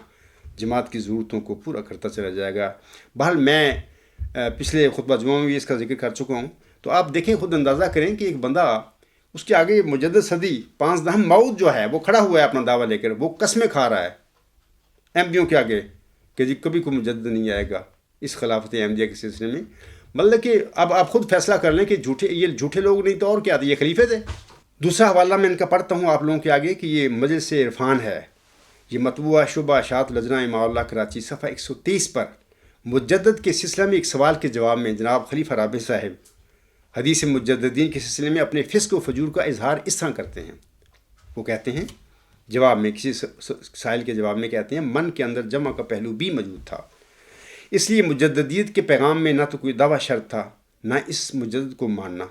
جماعت کی ضرورتوں کو پورا کرتا چلا جائے گا. بہرحال میں پچھلے خطبہ جمعہ میں بھی اس کا ذکر کر چکا ہوں. تو آپ دیکھیں، خود اندازہ کریں کہ ایک بندہ اس کے آگے مجدد صدی 5 ماؤد جو ہے وہ کھڑا ہوا ہے اپنا دعویٰ لے کر، وہ قسمیں کھا رہا ہے احمدیوں کے آگے کہ جی کبھی کوئی مجدد نہیں آئے گا اس خلافت احمدیہ کے سلسلے میں. مطلب کہ اب آپ خود فیصلہ کر لیں کہ یہ جھوٹے لوگ نہیں تو اور کیا تھے، یہ خلیفے تھے. دوسرا حوالہ میں ان کا پڑھتا ہوں آپ لوگوں کے آگے کہ یہ مجلس عرفان ہے، یہ مطبوعہ شعبہ اشاعت لجنہ اماء اللہ کراچی صفحہ 130 پر مجدد کے سلسلہ میں ایک سوال کے جواب میں جناب خلیفہ رابع صاحب حدیث مجددین کے سلسلے میں اپنے فسق و فجور کا اظہار اس طرح کرتے ہیں. وہ کہتے ہیں جواب میں کسی سائل کے جواب میں کہتے ہیں من کے اندر جمع کا پہلو بھی موجود تھا، اس لیے مجددیت کے پیغام میں نہ تو کوئی دعویٰ شرط تھا نہ اس مجدد کو ماننا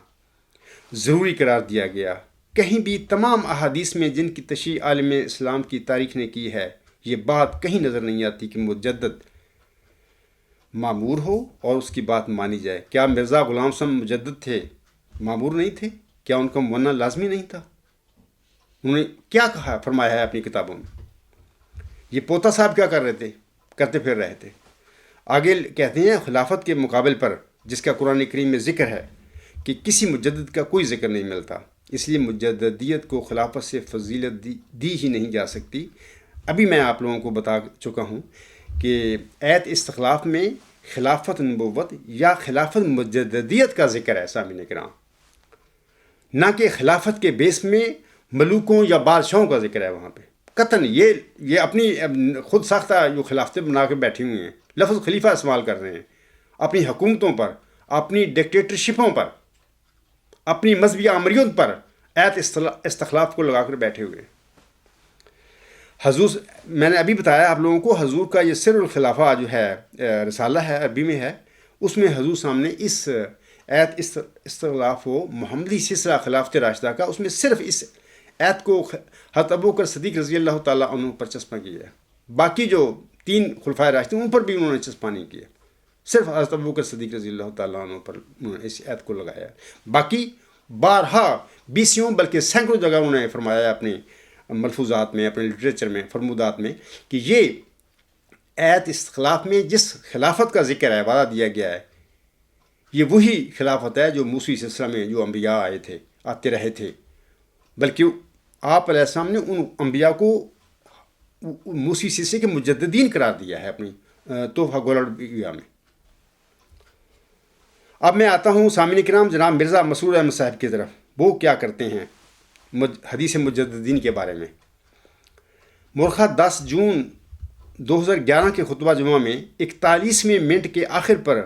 ضروری قرار دیا گیا۔ کہیں بھی تمام احادیث میں جن کی تشریح عالم اسلام کی تاریخ نے کی ہے یہ بات کہیں نظر نہیں آتی کہ مجدد معمور ہو اور اس کی بات مانی جائے۔ کیا مرزا غلام حسن مجدد تھے، معمور نہیں تھے؟ کیا ان کا ماننا لازمی نہیں تھا؟ انہوں نے کیا کہا فرمایا ہے اپنی کتابوں میں؟ یہ پوتا صاحب کیا کر رہے تھے، کرتے پھر رہے تھے۔ آگے کہتے ہیں خلافت کے مقابل پر جس کا قرآن کریم میں ذکر ہے کہ کسی مجدد کا کوئی ذکر نہیں ملتا، اس لیے مجددیت کو خلافت سے فضیلت دی ہی نہیں جا سکتی۔ ابھی میں آپ لوگوں کو بتا چکا ہوں کہ ایت استخلاف میں خلافت نبوت یا خلافت مجددیت کا ذکر ہے سامعین کرام، نہ کہ خلافت کے بیس میں ملوکوں یا بادشاہوں کا ذکر ہے وہاں پہ قطعاً۔ یہ اپنی خود ساختہ جو خلافتیں بنا کے بیٹھی ہوئی ہیں، لفظ خلیفہ استعمال کر رہے ہیں اپنی حکومتوں پر، اپنی ڈکٹیٹرشپوں پر، اپنی مذہبی آمریت پر ایت استخلاف کو لگا کر بیٹھے ہوئے۔ حضور، میں نے ابھی بتایا آپ لوگوں کو، حضور کا یہ سر الخلافہ جو ہے رسالہ ہے، عربی میں ہے، اس میں حضور سامنے اس ایت استخلاف و محمدی سلسلہ خلافت راشدہ کا، اس میں صرف اس ایت کو حضرت ابوبکر صدیق رضی اللہ تعالیٰ عنہ پر چسپاں کیا ہے۔ باقی جو 3 خلفائے راشدین ان پر بھی انہوں نے چسپاں نہیں کیا، صرف حضرت ابوبکر صدیق رضی اللہ تعالیٰ عنہ پر انہوں نے اس ایت کو لگایا ہے۔ باقی بارہا بیسیوں بلکہ سینکڑوں جگہ انہوں نے فرمایا ہے اپنے ملفوظات میں، اپنے لٹریچر میں، فرمودات میں، کہ یہ ایت استخلاف میں جس خلافت کا ذکر ہے، وعدہ دیا گیا ہے، یہ وہی خلافت ہے جو موسوی سلسلہ میں جو انبیاء آئے تھے، آتے رہے تھے، بلکہ آپ علیہ السلام نے ان انبیاء کو موسوی سلسلے کے مجددین قرار دیا ہے اپنی تحفہ گولڈیا میں۔ اب میں آتا ہوں سامعین کرام جناب مرزا مسرور احمد صاحب کی طرف، وہ کیا کرتے ہیں حدیث مجددین کے بارے میں۔ مورخہ 10 جون 2011 کے خطبہ جمعہ میں 41ویں منٹ کے آخر پر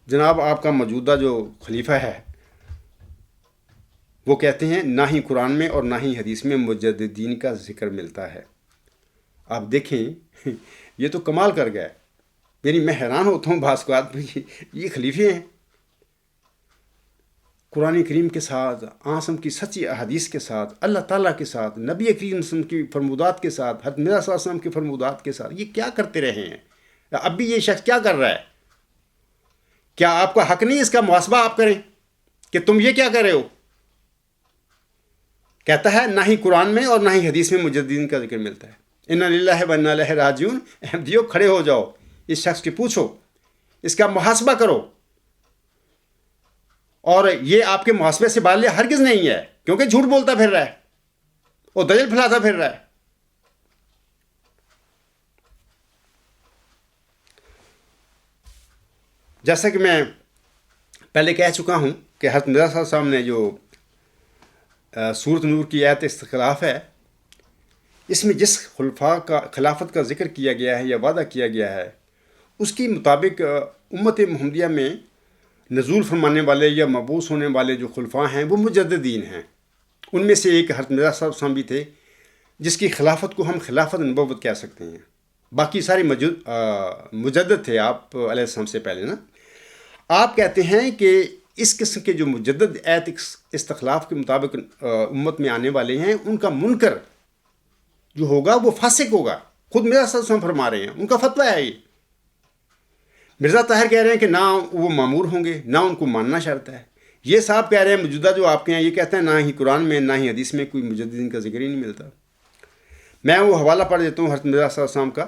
جناب آپ کا موجودہ جو خلیفہ ہے وہ کہتے ہیں نہ ہی قرآن میں اور نہ ہی حدیث میں مجددین کا ذکر ملتا ہے۔ آپ دیکھیں یہ تو کمال کر گیا، یعنی میں حیران ہوتا ہوں بعض اوقات یہ خلیفے ہیں، قرآن کریم کے ساتھ، آسم کی سچی احادیث کے ساتھ، اللہ تعالیٰ کے ساتھ، نبی کریم صلی اللہ علیہ وسلم کی فرمودات کے ساتھ، حضرت مرزا صلی اللہ علیہ وسلم کی فرمودات کے ساتھ، یہ کیا کرتے رہے ہیں؟ اب بھی یہ شخص کیا کر رہا ہے؟ کیا آپ کا حق نہیں اس کا محاسبہ آپ کریں کہ تم یہ کیا کر رہے ہو؟ کہتا ہے نہ ہی قرآن میں اور نہ ہی حدیث میں مجددین کا ذکر ملتا ہے۔ انا للہ و انا الیہ راجعون، احمدیو کھڑے ہو جاؤ، اس شخص کی پوچھو، اس کا محاسبہ کرو، اور یہ آپ کے محاسبے سے بالے ہرگز نہیں ہے، کیونکہ جھوٹ بولتا پھر رہا ہے اور دجل پھیلاتا پھر رہا ہے۔ جیسا کہ میں پہلے کہہ چکا ہوں کہ حضرت مرزا صاحب صاحب نے جو سورۃ نور کی ایت استخلاف ہے، اس میں جس خلافت کا ذکر کیا گیا ہے یا وعدہ کیا گیا ہے، اس کی مطابق امت محمدیہ میں نزول فرمانے والے یا مبعوث ہونے والے جو خلفاء ہیں وہ مجددین ہیں۔ ان میں سے ایک حضرت مرزا صاحب صاحب بھی تھے جس کی خلافت کو ہم خلافت نبوت کہہ سکتے ہیں۔ باقی سارے مجدد تھے آپ علیہ السلام سے پہلے نا۔ آپ کہتے ہیں کہ اس قسم کے جو مجدد ایت استخلاف کے مطابق امت میں آنے والے ہیں، ان کا منکر جو ہوگا وہ فاسق ہوگا۔ خود مرزا صاحب صاحب فرما رہے ہیں، ان کا فتویٰ ہے یہ۔ مرزا طاہر کہہ رہے ہیں کہ نہ وہ معمور ہوں گے، نہ ان کو ماننا شرط ہے۔ یہ صاحب کہہ رہے ہیں موجودہ جو آپ کے ہیں، یہ کہتے ہیں نہ ہی قرآن میں نہ ہی حدیث میں کوئی مجددین کا ذکر ہی نہیں ملتا۔ میں وہ حوالہ پڑھ دیتا ہوں حضرت مرزا صاحب صاحب کا،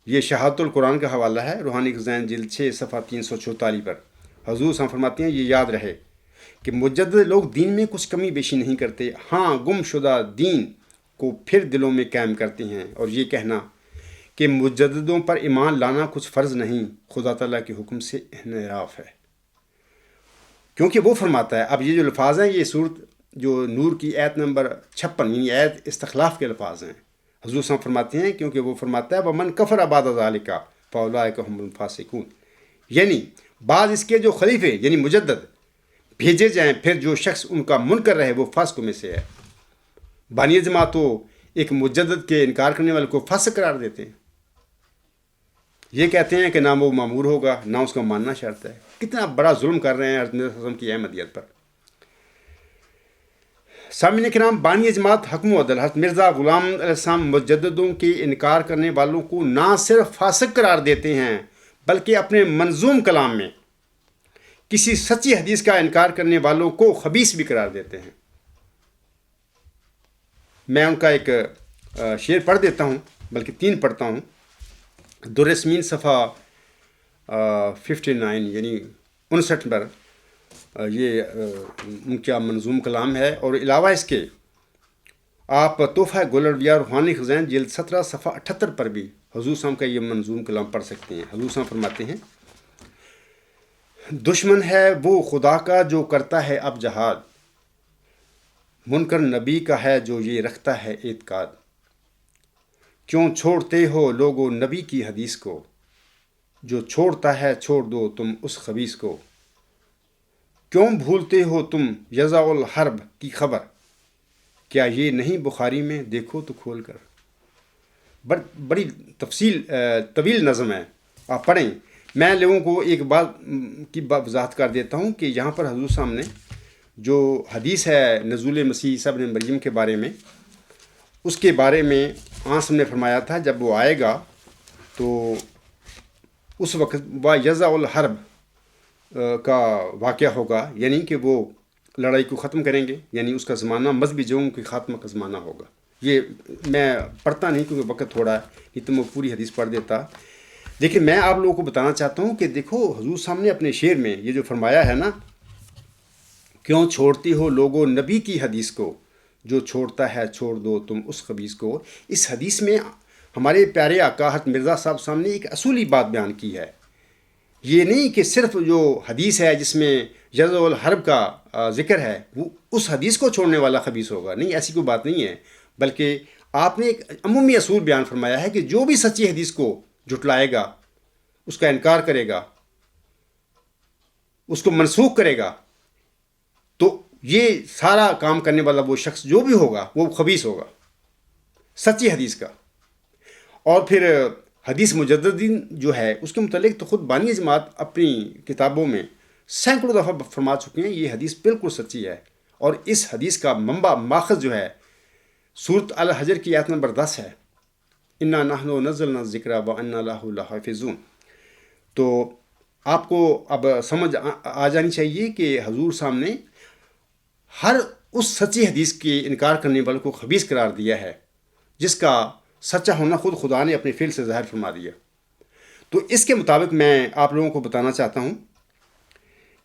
یہ شہادت القرآن کا حوالہ ہے، روحانی خزائن جلد 6 صفحہ 344 پر۔ حضور صاحب فرماتے ہیں یہ یاد رہے کہ مجدد لوگ دین میں کچھ کمی بیشی نہیں کرتے، ہاں گم شدہ دین کو پھر دلوں میں قائم کرتے ہیں۔ اور یہ کہنا کہ مجددوں پر ایمان لانا کچھ فرض نہیں، خدا تعالیٰ کے حکم سے انحراف ہے، کیونکہ وہ فرماتا ہے۔ اب یہ جو الفاظ ہیں یہ صورت جو نور کی ایت نمبر 56 یعنی ایت استخلاف کے الفاظ ہیں۔ حضور صاحب فرماتے ہیں کیونکہ وہ فرماتا ہے وَمَنْ كَفَرَ بَعْدَ ذَلِكَ فَأُولَٰئِكَ هُمُ الْفَاسِقُونَ، یعنی بعض اس کے جو خلیفے یعنی مجدد بھیجے جائیں پھر جو شخص ان کا منکر رہے وہ فاسقوں میں سے ہے۔ بانی جماعت تو ایک مجدد کے انکار کرنے والے کو فاسق قرار دیتے ہیں. یہ کہتے ہیں کہ نہ وہ معمور ہوگا نہ اس کا ماننا شرط ہے. کتنا بڑا ظلم کر رہے ہیں حضرت مرزا صاحب وسلم کی احمدیت پر. سامعین کرام، بانی جماعت حکم و عدل حضرت مرزا غلام علیہ السلام مجددوں کے انکار کرنے والوں کو نہ صرف فاسق قرار دیتے ہیں بلکہ اپنے منظوم کلام میں کسی سچی حدیث کا انکار کرنے والوں کو خبیث بھی قرار دیتے ہیں. میں ان کا ایک شعر پڑھ دیتا ہوں، بلکہ 3 پڑھتا ہوں. در یاسمین صفحہ 59 یعنی 59 پر یہ ان کا منظوم کلام ہے. اور علاوہ اس کے آپ تحفہ گولڑویہ روحانی خزائن جلد 17 صفحہ 78 پر بھی حضور صاحب کا یہ منظوم کلام پڑھ سکتے ہیں. حضور صاحب فرماتے ہیں، دشمن ہے وہ خدا کا جو کرتا ہے اب جہاد، منکر نبی کا ہے جو یہ رکھتا ہے اعتقاد. کیوں چھوڑتے ہو لوگو نبی کی حدیث کو، جو چھوڑتا ہے چھوڑ دو تم اس خبیث کو. کیوں بھولتے ہو تم یزا الحرب کی خبر، کیا یہ نہیں بخاری میں دیکھو تو کھول کر. بڑی طویل نظم ہے، آپ پڑھیں. میں لوگوں کو ایک بات کی وضاحت کر دیتا ہوں کہ یہاں پر حضور صاحب نے جو حدیث ہے نزول مسیح عیسیٰ ابن مریم کے بارے میں، اس کے بارے میں آنس نے فرمایا تھا جب وہ آئے گا تو اس وقت وہ یزا الحرب کا واقعہ ہوگا، یعنی کہ وہ لڑائی کو ختم کریں گے، یعنی اس کا زمانہ مذہبی جنگوں کے خاتمہ کا زمانہ ہوگا. یہ میں پڑھتا نہیں کیونکہ وقت تھوڑا ہے، نہیں تو میں پوری حدیث پڑھ دیتا. لیکن میں آپ لوگوں کو بتانا چاہتا ہوں کہ دیکھو حضور صاحب نے اپنے شعر میں یہ جو فرمایا ہے نا، کیوں چھوڑتی ہو لوگوں نبی کی حدیث کو، جو چھوڑتا ہے چھوڑ دو تم اس خبیث کو. اس حدیث میں ہمارے پیارے آقا حضرت مرزا صاحب سامنے ایک اصولی بات بیان کی ہے. یہ نہیں کہ صرف جو حدیث ہے جس میں یزا الحرب کا ذکر ہے وہ اس حدیث کو چھوڑنے والا خبیث ہوگا، نہیں، ایسی کوئی بات نہیں ہے. بلکہ آپ نے ایک عمومی اصول بیان فرمایا ہے کہ جو بھی سچی حدیث کو جھٹلائے گا، اس کا انکار کرے گا، اس کو منسوخ کرے گا، تو یہ سارا کام کرنے والا وہ شخص جو بھی ہوگا وہ خبیث ہوگا سچی حدیث کا. اور پھر حدیث مجددین جو ہے اس کے متعلق تو خود بانی جماعت اپنی کتابوں میں سینکڑوں دفعہ فرما چکے ہیں یہ حدیث بالکل سچی ہے. اور اس حدیث کا منبع ماخذ جو ہے سورۃ الحجر کی آیت نمبر 10 ہے، انا نحن نزلنا الذکر وانا لہ لحافظون. تو آپ کو اب سمجھ آ جانی چاہیے کہ حضور صاحب نے ہر اس سچی حدیث کے انکار کرنے والے کو خبیث قرار دیا ہے جس کا سچا ہونا خود خدا نے اپنے فعل سے ظاہر فرما دیا. تو اس کے مطابق میں آپ لوگوں کو بتانا چاہتا ہوں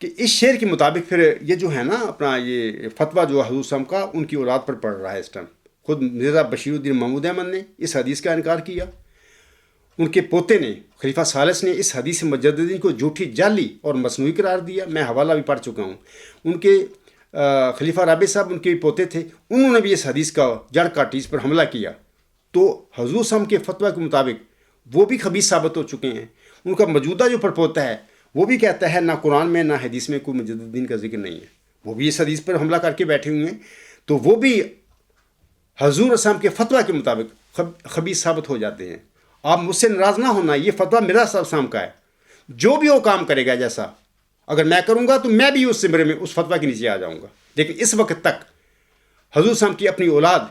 کہ اس شعر کے مطابق پھر یہ جو ہے نا اپنا یہ فتویٰ جو حضور صاحب کا ان کی اولاد پر پڑ رہا ہے اس ٹائم. خود مرزا بشیر الدین محمود احمد نے اس حدیث کا انکار کیا، ان کے پوتے نے خلیفہ ثالث نے اس حدیث مجددین کو جھوٹی، جعلی اور مصنوعی قرار دیا. میں حوالہ بھی پڑھ چکا ہوں. ان کے خلیفہ رابع صاحب ان کے پوتے تھے، انہوں نے بھی اس حدیث کا جڑ کاٹی، اس پر حملہ کیا. تو حضور صاحب کے فتویٰ کے مطابق وہ بھی خبیث ثابت ہو چکے ہیں. ان کا موجودہ جو پڑپوتا ہے وہ بھی کہتا ہے نہ قرآن میں نہ حدیث میں کوئی مجددین کا ذکر نہیں ہے، وہ بھی اس حدیث پر حملہ کر کے بیٹھے ہوئے ہیں. تو وہ بھی حضور صاحب کے فتویٰ کے مطابق خبیث ثابت ہو جاتے ہیں. آپ مجھ سے ناراض نہ ہونا، یہ فتویٰ مرزا صاحب کا ہے. جو بھی وہ کام کرے گا جیسا اگر میں کروں گا تو میں بھی اس زمرے میں اس فتویٰ کے نیچے آ جاؤں گا. لیکن اس وقت تک حضور صاحب کی اپنی اولاد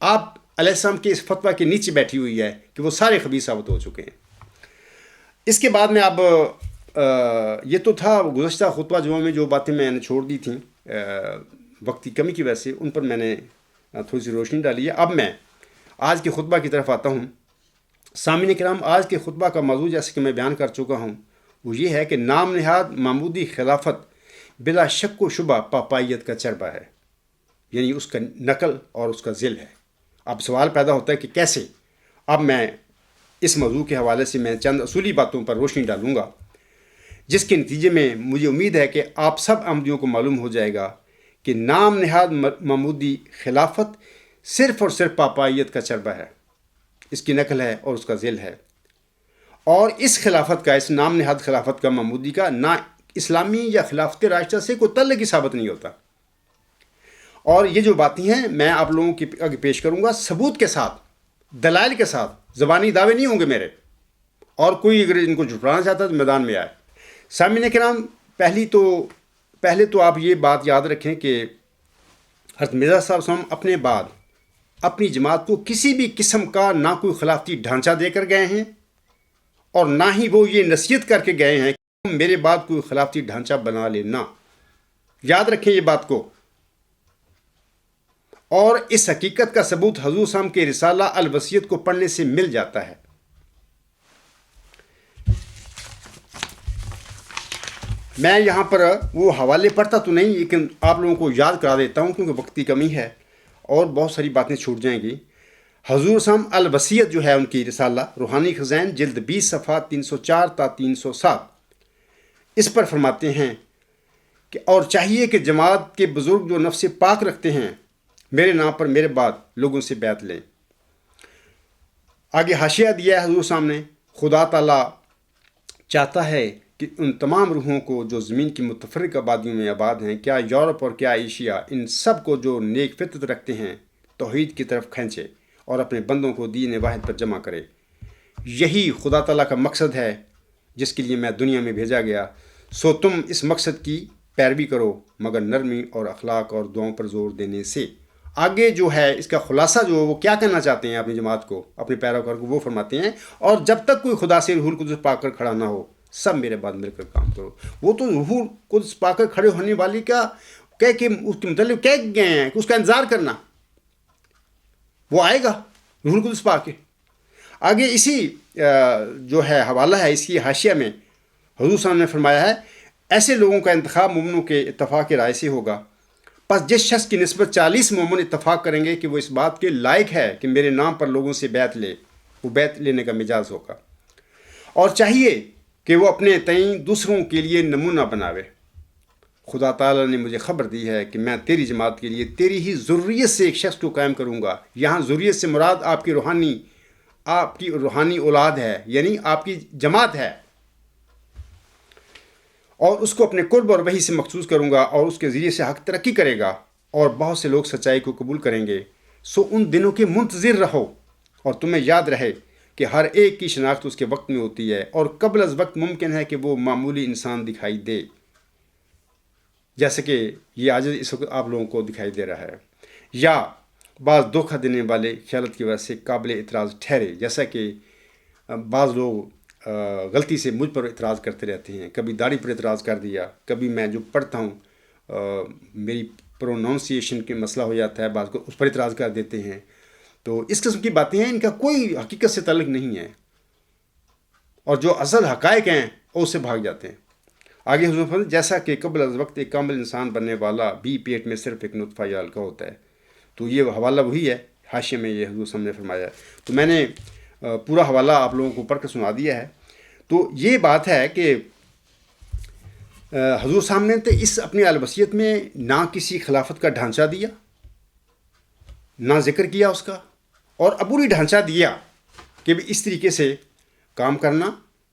آپ علیہ السلام کے اس فتویٰ کے نیچے بیٹھی ہوئی ہے کہ وہ سارے خبیث ثابت ہو چکے ہیں. اس کے بعد میں اب یہ تو تھا گزشتہ خطبہ جمعہ میں جو باتیں میں نے چھوڑ دی تھیں وقت کی کمی کی وجہ سے، ان پر میں نے تھوڑی سی روشنی ڈالی ہے. اب میں آج کے خطبہ کی طرف آتا ہوں. سامعین کرام، آج کے خطبہ کا موضوع جیسے کہ میں بیان کر چکا ہوں وہ یہ ہے کہ نام نہاد محمودی خلافت بلا شک و شبہ پاپائیت کا چربہ ہے، یعنی اس کا نقل اور اس کا ذل ہے. اب سوال پیدا ہوتا ہے کہ کیسے. اب میں اس موضوع کے حوالے سے میں چند اصولی باتوں پر روشنی ڈالوں گا جس کے نتیجے میں مجھے امید ہے کہ آپ سب احمدیوں کو معلوم ہو جائے گا کہ نام نہاد محمودی خلافت صرف اور صرف پاپائیت کا چربہ ہے، اس کی نقل ہے اور اس کا ذل ہے. اور اس خلافت کا، اس نام نہاد خلافت کا، محمودی کا، نہ اسلامی یا خلافت راشدہ سے کوئی تعلق ہی ثابت نہیں ہوتا. اور یہ جو باتیں ہیں میں آپ لوگوں کی آگے پیش کروں گا ثبوت کے ساتھ، دلائل کے ساتھ، زبانی دعوے نہیں ہوں گے میرے، اور کوئی اگر ان کو جھٹلانا چاہتا ہے تو میدان میں آئے۔ سامعین کرام، پہلے تو آپ یہ بات یاد رکھیں کہ حضرت مرزا صاحب وسلم اپنے بعد اپنی جماعت کو کسی بھی قسم کا نہ کوئی خلافتی ڈھانچہ دے کر گئے ہیں، اور نہ ہی وہ یہ نصیحت کر کے گئے ہیں کہ میرے بعد کوئی خلافتی ڈھانچہ بنا لینا۔ یاد رکھیں یہ بات کو۔ اور اس حقیقت کا ثبوت حضور صلی اللہ علیہ وسلم کے رسالہ الوصیت کو پڑھنے سے مل جاتا ہے۔ میں یہاں پر وہ حوالے پڑھتا تو نہیں، لیکن آپ لوگوں کو یاد کرا دیتا ہوں کیونکہ وقت کی کمی ہے اور بہت ساری باتیں چھوٹ جائیں گی۔ حضور صلی اللہ علیہ وسلم الوصیت جو ہے ان کی رسالہ روحانی خزائن جلد 20 صفحہ 304 تا 307، اس پر فرماتے ہیں کہ اور چاہیے کہ جماعت کے بزرگ جو نفس پاک رکھتے ہیں میرے نام پر میرے بعد لوگوں سے بیعت لیں۔ آگے حاشیہ دیا ہے حضور سامنے، خدا تعالیٰ چاہتا ہے کہ ان تمام روحوں کو جو زمین کی متفرق آبادیوں میں آباد ہیں، کیا یورپ اور کیا ایشیا، ان سب کو جو نیک فطرت رکھتے ہیں توحید کی طرف کھینچے اور اپنے بندوں کو دین واحد پر جمع کرے۔ یہی خدا تعالیٰ کا مقصد ہے جس کے لیے میں دنیا میں بھیجا گیا، سو تم اس مقصد کی پیروی کرو مگر نرمی اور اخلاق اور دعاؤں پر زور دینے سے۔ آگے جو ہے اس کا خلاصہ جو وہ کیا کرنا چاہتے ہیں اپنی جماعت کو، اپنے پیروکار کو، وہ فرماتے ہیں اور جب تک کوئی خدا سے روح القدس پا کر کھڑا نہ ہو سب میرے بعد مل کر کام کرو۔ وہ تو روح القدس پا کر کھڑے ہونے والی کا کہہ کے اس کے متعلق کہہ گئے ہیں کہ اس کا انتظار کرنا، وہ آئے گا روح القدس پا کے۔ آگے اسی جو ہے حوالہ ہے اس کی حاشیہ میں حضور صلی اللہ علیہ وسلم نے فرمایا ہے، ایسے لوگوں کا انتخاب مومنوں کے اتفاق رائے سے ہوگا، پس جس شخص کی نسبت 40 مومن اتفاق کریں گے کہ وہ اس بات کے لائق ہے کہ میرے نام پر لوگوں سے بیعت لے، وہ بیعت لینے کا مجاز ہوگا۔ اور چاہیے کہ وہ اپنے تئیں دوسروں کے لیے نمونہ بناوے۔ خدا تعالیٰ نے مجھے خبر دی ہے کہ میں تیری جماعت کے لیے تیری ہی ذریت سے ایک شخص کو قائم کروں گا۔ یہاں ذریت سے مراد آپ کی روحانی اولاد ہے، یعنی آپ کی جماعت ہے، اور اس کو اپنے قرب اور وحی سے مخصوص کروں گا اور اس کے ذریعے سے حق ترقی کرے گا اور بہت سے لوگ سچائی کو قبول کریں گے۔ سو ان دنوں کے منتظر رہو اور تمہیں یاد رہے کہ ہر ایک کی شناخت اس کے وقت میں ہوتی ہے، اور قبل از وقت ممکن ہے کہ وہ معمولی انسان دکھائی دے، جیسے کہ یہ آج اس وقت آپ لوگوں کو دکھائی دے رہا ہے، یا بعض دھوکہ دینے والے خیالت کی وجہ سے قابل اعتراض ٹھہرے، جیسا کہ بعض لوگ غلطی سے مجھ پر اعتراض کرتے رہتے ہیں۔ کبھی داڑھی پر اعتراض کر دیا، کبھی میں جو پڑھتا ہوں میری پروناؤنسیشن کے مسئلہ ہو جاتا ہے، بعض کو اس پر اعتراض کر دیتے ہیں۔ تو اس قسم کی باتیں ہیں، ان کا کوئی حقیقت سے تعلق نہیں ہے، اور جو اصل حقائق ہیں وہ اس سے بھاگ جاتے ہیں۔ آگے حضور فرماتے ہیں، جیسا کہ قبل از وقت ایک کامل انسان بننے والا بھی پیٹ میں صرف ایک نطفہ یا حلقہ ہوتا ہے۔ تو یہ حوالہ وہی ہے، حاشیے میں یہ حضور صلی اللہ علیہ وسلم نے فرمایا ہے۔ تو میں نے پورا حوالہ آپ لوگوں کو پڑھ کر سنا دیا ہے۔ تو یہ بات ہے کہ حضور صاحب نے تو اس اپنی الوصیت میں نہ کسی خلافت کا ڈھانچہ دیا، نہ ذکر کیا اس کا، اور عبوری ڈھانچہ دیا کہ اس طریقے سے کام کرنا۔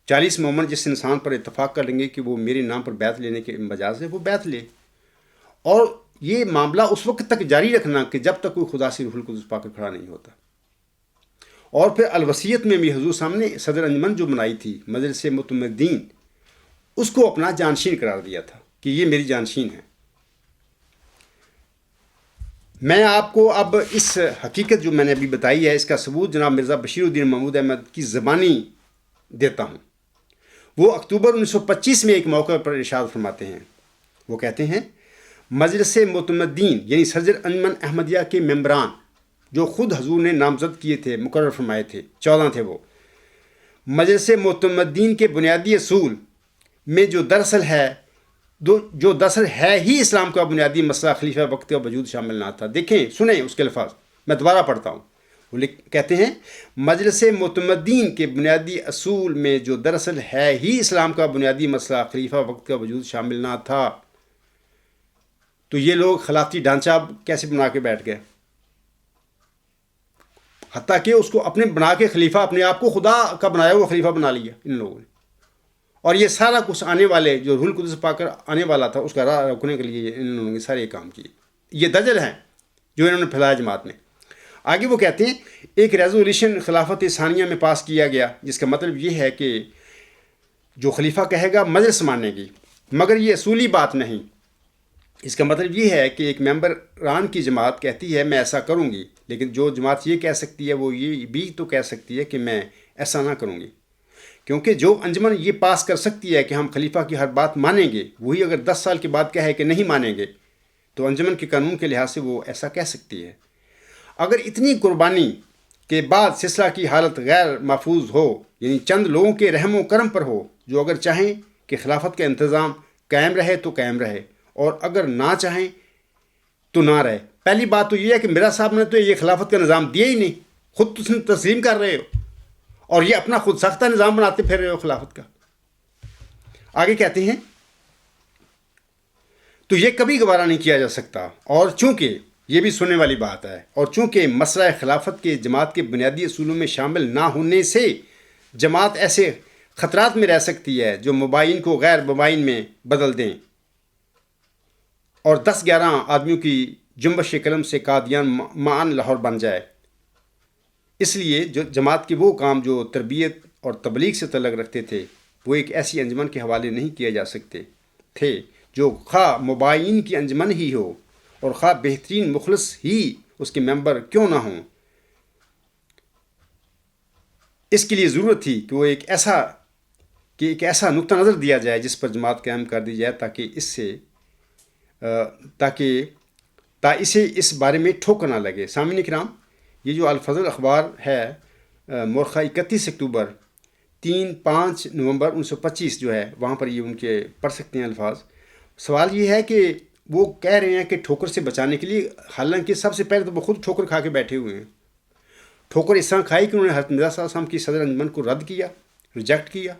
40 مومن جس انسان پر اتفاق کر لیں گے کہ وہ میرے نام پر بیعت لینے کے مجاز ہے، وہ بیعت لے، اور یہ معاملہ اس وقت تک جاری رکھنا کہ جب تک کوئی خدا سے روح القدس پا کر کھڑا نہیں ہوتا۔ اور پھر الوصیت میں بھی حضور صاحب نے صدر انجمن جو بنائی تھی مجلس معتمدین، اس کو اپنا جانشین قرار دیا تھا کہ یہ میری جانشین ہے۔ میں آپ کو اب اس حقیقت جو میں نے ابھی بتائی ہے اس کا ثبوت جناب مرزا بشیر الدین محمود احمد کی زبانی دیتا ہوں۔ وہ اکتوبر 1925 میں ایک موقع پر ارشاد فرماتے ہیں، وہ کہتے ہیں، مجلس معتمدین یعنی صدر انجمن احمدیہ کے ممبران جو خود حضور نے نامزد کیے تھے، مقرر فرمائے تھے، 14 تھے وہ، مجلس معتمدین کے بنیادی اصول میں جو دراصل ہے ہی اسلام کا بنیادی مسئلہ خلیفہ وقت کا وجود شامل نہ تھا۔ دیکھیں، سنیں اس کے الفاظ، میں دوبارہ پڑھتا ہوں۔ وہ کہتے ہیں، مجلس معتمدین کے بنیادی اصول میں جو دراصل ہے ہی اسلام کا بنیادی مسئلہ خلیفہ وقت کا وجود شامل نہ تھا۔ تو یہ لوگ خلافتی ڈھانچہ کیسے بنا کے بیٹھ گئے؟ حتیٰ کہ اس کو اپنے بنا کے خلیفہ، اپنے آپ کو خدا کا بنایا ہوا خلیفہ بنا لیا ان لوگوں نے، اور یہ سارا کچھ آنے والے جو روح القدس پا کر آنے والا تھا اس کا راہ روکنے کے لیے ان لوگوں نے سارے کام کیے۔ یہ دجل ہیں جو انہوں نے پھیلایا جماعت میں۔ آگے وہ کہتے ہیں ایک ریزولوشن خلافت ثانیہ میں پاس کیا گیا جس کا مطلب یہ ہے کہ جو خلیفہ کہے گا مجلس ماننے گی، مگر یہ اصولی بات نہیں۔ اس کا مطلب یہ ہے کہ ایک ممبران کی جماعت کہتی ہے میں ایسا کروں گی، لیکن جو جماعت یہ کہہ سکتی ہے وہ یہ بھی تو کہہ سکتی ہے کہ میں ایسا نہ کروں گی، کیونکہ جو انجمن یہ پاس کر سکتی ہے کہ ہم خلیفہ کی ہر بات مانیں گے، وہی اگر 10 سال کے بعد کہے کہ نہیں مانیں گے تو انجمن کے قانون کے لحاظ سے وہ ایسا کہہ سکتی ہے۔ اگر اتنی قربانی کے بعد سلسلہ کی حالت غیر محفوظ ہو، یعنی چند لوگوں کے رحم و کرم پر ہو جو اگر چاہیں کہ خلافت کا انتظام قائم رہے تو قائم رہے، اور اگر نہ چاہیں تو نہ رہے۔ پہلی بات تو یہ ہے کہ میرا صاحب نے تو یہ خلافت کا نظام دیا ہی نہیں، خود تم تسلیم کر رہے ہو اور یہ اپنا خود ساختہ نظام بناتے پھر رہے ہو خلافت کا۔ آگے کہتے ہیں تو یہ کبھی گوارا نہیں کیا جا سکتا، اور چونکہ یہ بھی سننے والی بات ہے، اور چونکہ مسئلہ خلافت کے جماعت کے بنیادی اصولوں میں شامل نہ ہونے سے جماعت ایسے خطرات میں رہ سکتی ہے جو مبائن کو غیر مبائن میں بدل دیں اور 10-11 آدمیوں کی جنبش قلم سے قادیان معاً لاہور بن جائے۔ اس لیے جو جماعت کے وہ کام جو تربیت اور تبلیغ سے تعلق رکھتے تھے وہ ایک ایسی انجمن کے حوالے نہیں کیے جا سکتے تھے جو خواہ مبائن کی انجمن ہی ہو اور خواہ بہترین مخلص ہی اس کے ممبر کیوں نہ ہوں۔ اس کے لیے ضرورت تھی کہ وہ ایک ایسا نقطہ نظر دیا جائے جس پر جماعت قائم کر دی جائے تا اسے اس بارے میں ٹھوکر نہ لگے۔ سامعین کرام، یہ جو الفضل اخبار ہے مورخہ 31 اکتوبر 3-5 نومبر 1925 جو ہے وہاں پر یہ ان کے پڑھ سکتے ہیں الفاظ۔ سوال یہ ہے کہ وہ کہہ رہے ہیں کہ ٹھوکر سے بچانے کے لیے، حالانکہ سب سے پہلے تو وہ خود ٹھوکر کھا کے بیٹھے ہوئے ہیں۔ ٹھوکر اس طرح کھائی کہ انہوں نے حضرت مرزا صاحب وسلم کی صدر انجمن کو رد کیا، ریجیکٹ کیا،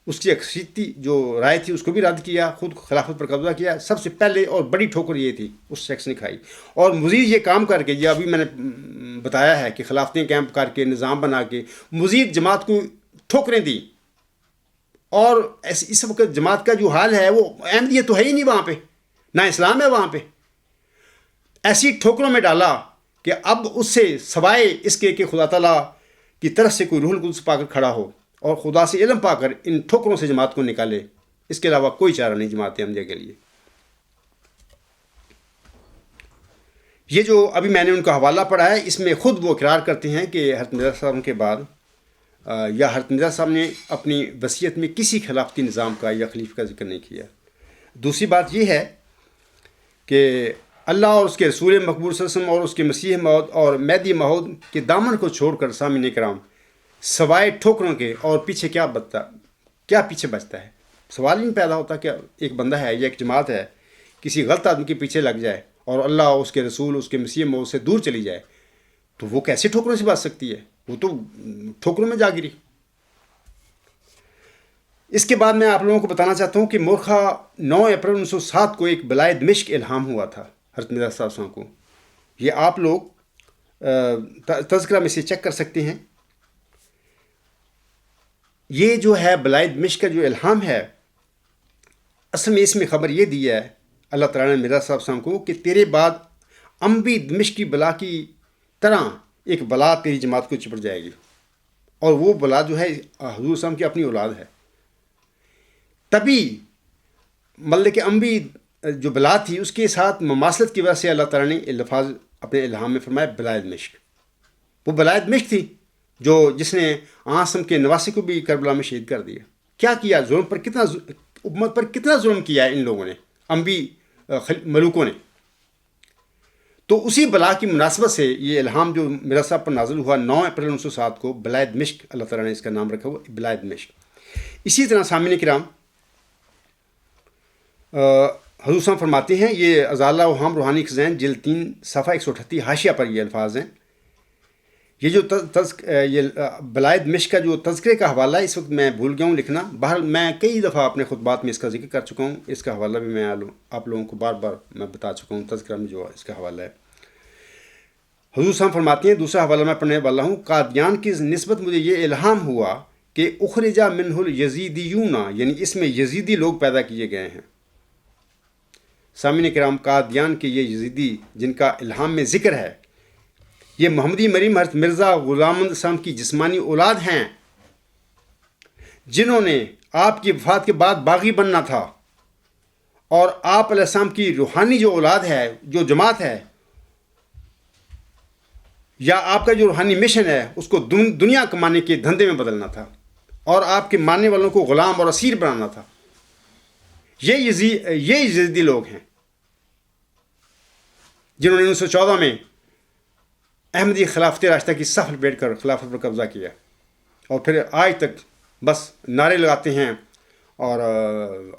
اس کی اکثریتی جو رائے تھی اس کو بھی رد کیا، خود خلافت پر قبضہ کیا۔ سب سے پہلے اور بڑی ٹھوکر یہ تھی اس شخص نے کھائی، اور مزید یہ کام کر کے جو ابھی میں نے بتایا ہے کہ خلافتیں کیمپ کر کے نظام بنا کے مزید جماعت کو ٹھوکریں دی، اور اس وقت جماعت کا جو حال ہے وہ احمدیت تو ہے ہی نہیں وہاں پہ، نہ اسلام ہے وہاں پہ، ایسی ٹھوکروں میں ڈالا کہ اب اس سے سوائے اس کے کہ خدا تعالیٰ کی طرف سے کوئی روح القدس پا کر کھڑا ہو اور خدا سے علم پا کر ان ٹھوکروں سے جماعت کو نکالے، اس کے علاوہ کوئی چارہ نہیں جماعت احمدیہ کے لیے۔ یہ جو ابھی میں نے ان کا حوالہ پڑھا ہے اس میں خود وہ اقرار کرتے ہیں کہ حضرت مرزا صاحب کے بعد یا حضرت مرزا صاحب نے اپنی وصیت میں کسی خلافتی نظام کا یا خلیفہ کا ذکر نہیں کیا۔ دوسری بات یہ ہے کہ اللہ اور اس کے رسول مقبول صلی اللہ علیہ وسلم اور اس کے مسیح موعود اور مہدی موعود کے دامن کو چھوڑ کر سامعین کرام سوائے ٹھوکروں کے اور پیچھے کیا پیچھے بچتا ہے؟ سوال ہی نہیں پیدا ہوتا کہ ایک بندہ ہے یا ایک جماعت ہے کسی غلط آدمی کے پیچھے لگ جائے اور اللہ اس کے رسول اس کے مسیح موعود سے دور چلی جائے تو وہ کیسے ٹھوکروں سے بچ سکتی ہے؟ وہ تو ٹھوکروں میں جا گری۔ اس کے بعد میں آپ لوگوں کو بتانا چاہتا ہوں کہ مورخہ 9 اپریل 1907 کو ایک بلائے دمشق الہام ہوا تھا حضرت مرزا صاحب وسلم کو۔ یہ آپ لوگ تذکرہ میں سے چیک کر سکتے ہیں۔ یہ جو ہے بلائے دمشق کا جو الہام ہے، اصل میں اس میں خبر یہ دی ہے اللہ تعالیٰ نے مرزا صاحب وسلم کو کہ تیرے بعد انبی دمشق کی بلا کی طرح ایک بلا تیری جماعت کو چپٹ جائے گی، اور وہ بلا جو ہے حضور وسلم کی اپنی اولاد ہے۔ تبھی مطلب کہ انبی جو بلا تھی اس کے ساتھ مماثلت کی وجہ سے اللہ تعالیٰ نے الفاظ اپنے الہام میں فرمایا بلائے دمشق۔ وہ بلائے دمشق تھی جس نے عاصم کے نواسی کو بھی کربلا میں شہید کر دیا۔ کیا ظلم پر امت پر کتنا ظلم کیا ہے ان لوگوں نے، انبی ملوکوں نے۔ تو اسی بلا کی مناسبت سے یہ الہام جو مرزا صاحب پر نازل ہوا 9 اپریل 1907 کو، بلائے دمشق اللہ تعالیٰ نے اس کا نام رکھا ہوا بلائے دمشق۔ اسی طرح سامعین کرام حضور صاحب فرماتے ہیں، یہ ازالہ و ہم روحانی خزائن جلد 3 صفحہ 138 حاشیہ پر یہ الفاظ ہیں۔ یہ جو بلائے دمشق کا جو تذکرے کا حوالہ ہے اس وقت میں بھول گیا ہوں لکھنا، بہرحال میں کئی دفعہ اپنے خطبات میں اس کا ذکر کر چکا ہوں، اس کا حوالہ بھی میں آپ لوگوں کو بار بار میں بتا چکا ہوں، تذکرہ میں جو اس کا حوالہ ہے۔ حضور صاحب فرماتے ہیں، دوسرا حوالہ میں پڑھنے والا ہوں، قادیان کی نسبت مجھے یہ الہام ہوا کہ اخرجا منہ الیزیدیون، یعنی اس میں یزیدی لوگ پیدا کیے گئے ہیں۔ سامعین کرام، قادیان کے یہ یزیدی جن کا الہام میں ذکر ہے، یہ محمدی مریم حضرت مرزا غلام احمد السلام کی جسمانی اولاد ہیں، جنہوں نے آپ کی وفات کے بعد باغی بننا تھا، اور آپ علیہ السلام کی روحانی جو اولاد ہے، جو جماعت ہے، یا آپ کا جو روحانی مشن ہے، اس کو دنیا کمانے کے دھندے میں بدلنا تھا اور آپ کے ماننے والوں کو غلام اور اسیر بنانا تھا۔ یہ یزیدی لوگ ہیں جنہوں نے 1914 میں احمدی خلافت راشدہ کی صف لپیٹ کر خلافت پر قبضہ کیا، اور پھر آج تک بس نعرے لگاتے ہیں اور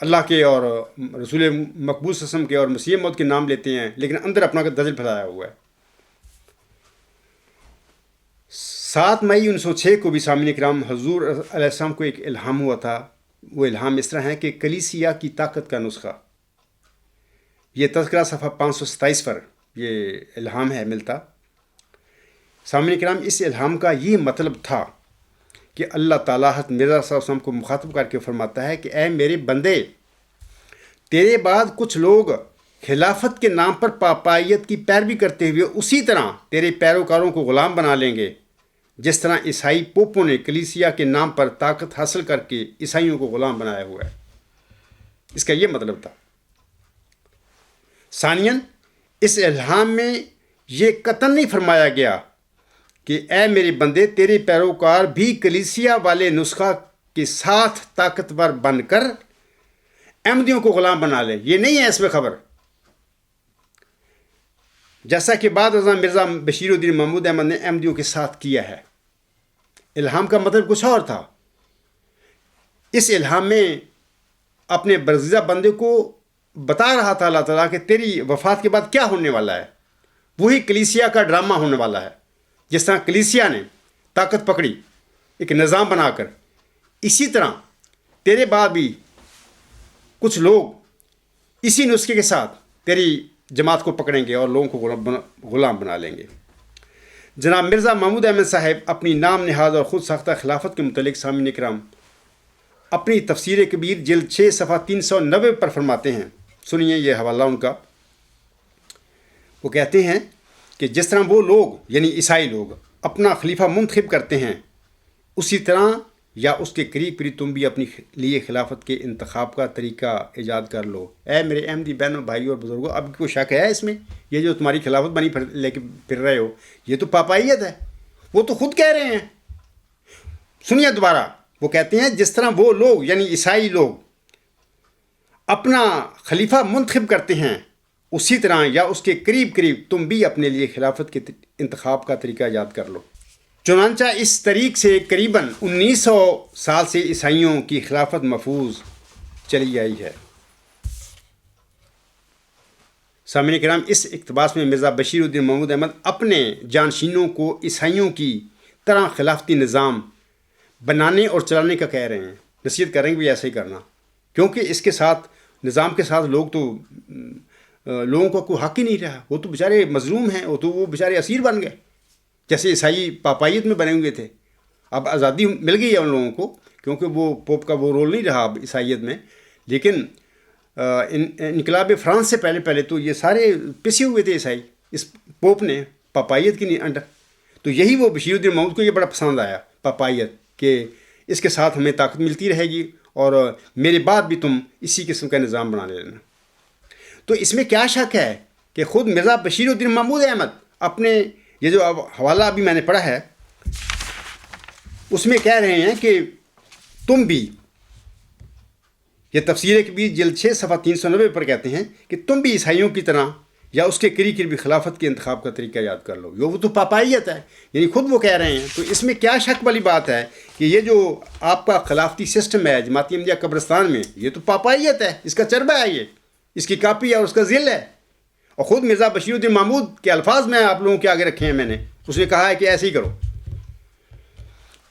اللہ کے اور رسول مقبول صلی اللہ علیہ وسلم کے اور مسیح موعود کے نام لیتے ہیں، لیکن اندر اپنا دجل پھیلایا ہوا ہے۔ 7 مئی 1906 کو بھی سامعین کرام حضور علیہ السلام کو ایک الہام ہوا تھا۔ وہ الہام اس طرح ہے کہ کلیسیا کی طاقت کا نسخہ، یہ تذکرہ صفحہ 527 پر یہ الہام ہے ملتا۔ سامعین کرام، اس الہام کا یہ مطلب تھا کہ اللہ تعالیٰ حضرت مرزا صلی اللہ علیہ وسلم کو مخاطب کر کے فرماتا ہے کہ اے میرے بندے، تیرے بعد کچھ لوگ خلافت کے نام پر پاپائیت کی پیروی کرتے ہوئے اسی طرح تیرے پیروکاروں کو غلام بنا لیں گے، جس طرح عیسائی پوپوں نے کلیسیا کے نام پر طاقت حاصل کر کے عیسائیوں کو غلام بنایا ہوا ہے۔ اس کا یہ مطلب تھا۔ ثانیاً، اس الہام میں یہ قطعاً نہیں فرمایا گیا کہ اے میرے بندے، تیرے پیروکار بھی کلیسیا والے نسخہ کے ساتھ طاقتور بن کر احمدیوں کو غلام بنا لے۔ یہ نہیں ہے اس میں خبر، جیسا کہ بعد ازاں مرزا بشیر الدین محمود احمد نے احمدیوں کے ساتھ کیا ہے۔ الہام کا مطلب کچھ اور تھا۔ اس الہام میں اپنے برگزیدہ بندے کو بتا رہا تھا اللہ تعالیٰ کہ تیری وفات کے بعد کیا ہونے والا ہے، وہی کلیسیا کا ڈرامہ ہونے والا ہے۔ جس طرح کلیسیا نے طاقت پکڑی ایک نظام بنا کر، اسی طرح تیرے بعد بھی کچھ لوگ اسی نسخے کے ساتھ تیری جماعت کو پکڑیں گے اور لوگوں کو غلام بنا لیں گے۔ جناب مرزا محمود احمد صاحب اپنی نام نہاد اور خود ساختہ خلافت کے متعلق سامعین کرام اپنی تفسیر کبیر جلد 6 صفحہ 390 پر فرماتے ہیں۔ سنیے یہ حوالہ ان کا۔ وہ کہتے ہیں کہ جس طرح وہ لوگ یعنی عیسائی لوگ اپنا خلیفہ منتخب کرتے ہیں، اسی طرح یا اس کے قریب قریب تم بھی اپنی لیے خلافت کے انتخاب کا طریقہ ایجاد کر لو۔ اے میرے احمدی بہنوں، بھائیوں اور بزرگوں، اب کوئی شک ہے اس میں؟ یہ جو تمہاری خلافت بنی لے کے پھر رہے ہو، یہ تو پاپائیت ہے۔ وہ تو خود کہہ رہے ہیں۔ سنیے دوبارہ، وہ کہتے ہیں جس طرح وہ لوگ یعنی عیسائی لوگ اپنا خلیفہ منتخب کرتے ہیں، اسی طرح یا اس کے قریب قریب تم بھی اپنے لیے خلافت کے انتخاب کا طریقہ ایجاد کر لو۔ چنانچہ اس طریق سے قریباً 1900 سال سے عیسائیوں کی خلافت محفوظ چلی آئی ہے۔ سامعین کرام، اس اقتباس میں مرزا بشیر الدین محمود احمد اپنے جانشینوں کو عیسائیوں کی طرح خلافتی نظام بنانے اور چلانے کا کہہ رہے ہیں، نصیحت کریں گے بھی ایسا ہی کرنا، کیونکہ اس کے ساتھ نظام کے ساتھ لوگوں کا کوئی حق ہی نہیں رہا۔ وہ تو بیچارے مظلوم ہیں، وہ بیچارے اسیر بن گئے، جیسے عیسائی پاپائیت میں بنے ہوئے تھے۔ اب آزادی مل گئی ہے ان لوگوں کو، کیونکہ وہ پوپ کا وہ رول نہیں رہا اب عیسائیت میں، لیکن انقلاب فرانس سے پہلے تو یہ سارے پسے ہوئے تھے عیسائی، اس پوپ نے پاپائیت کی انڈر۔ تو یہی وہ بشیر الدین محمود کو یہ بڑا پسند آیا، پاپائیت، کہ اس کے ساتھ ہمیں طاقت ملتی رہے گی اور میرے بعد بھی تم اسی قسم کا نظام بنا لینا۔ تو اس میں کیا شک ہے کہ خود مرزا بشیر الدین محمود احمد اپنے یہ جو حوالہ ابھی میں نے پڑھا ہے اس میں کہہ رہے ہیں کہ تم بھی، یہ تفسیر کبیر جلد 6 صفحہ 390 پر کہتے ہیں کہ تم بھی عیسائیوں کی طرح یا اس کے قریب قریب خلافت کے انتخاب کا طریقہ یاد کر لو۔ وہ تو پاپائیت ہے، یعنی خود وہ کہہ رہے ہیں۔ تو اس میں کیا شک والی بات ہے کہ یہ جو آپ کا خلافتی سسٹم ہے جماعت احمدیہ قبرستان میں، یہ تو پاپائیت ہے، اس کا چربہ ہے، یہ اس کی کاپی ہے اور اس کا ذل ہے۔ اور خود مرزا بشیر الدین محمود کے الفاظ میں آپ لوگوں کے آگے رکھے ہیں میں نے، اس نے کہا ہے کہ ایسے ہی کرو۔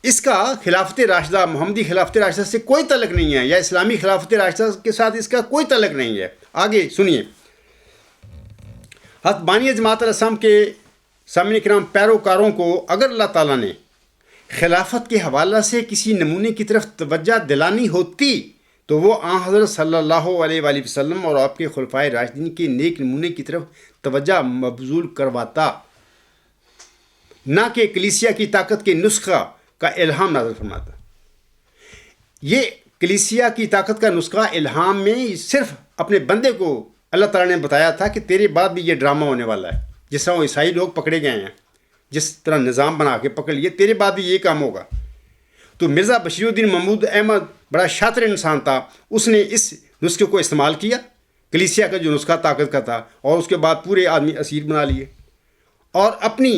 اس کا خلافت راشدہ، محمدی خلافت راشدہ سے کوئی تعلق نہیں ہے، یا اسلامی خلافت راشدہ کے ساتھ اس کا کوئی تعلق نہیں ہے۔ آگے سنیے، حضرت بانی جماعت علیہ السلام کے سامعین کرام پیروکاروں کو اگر اللہ تعالیٰ نے خلافت کے حوالہ سے کسی نمونے کی طرف توجہ دلانی ہوتی تو وہ آن حضرت صلی اللہ علیہ وآلہ وسلم اور آپ کے خلفائے راشدین کے نیک نمونے کی طرف توجہ مبذول کرواتا، نہ کہ کلیسیا کی طاقت کے نسخہ کا الہام نازل فرماتا۔ یہ کلیسیا کی طاقت کا نسخہ الہام میں صرف اپنے بندے کو اللہ تعالیٰ نے بتایا تھا کہ تیرے بعد بھی یہ ڈرامہ ہونے والا ہے، جس طرح وہ عیسائی لوگ پکڑے گئے ہیں، جس طرح نظام بنا کے پکڑ لیے، تیرے بعد بھی یہ کام ہوگا۔ تو مرزا بشیر الدین محمود احمد بڑا شاطر انسان تھا، اس نے اس نسخے کو استعمال کیا، کلیسیا کا جو نسخہ طاقت کا تھا، اور اس کے بعد پورے آدمی اسیر بنا لیے، اور اپنی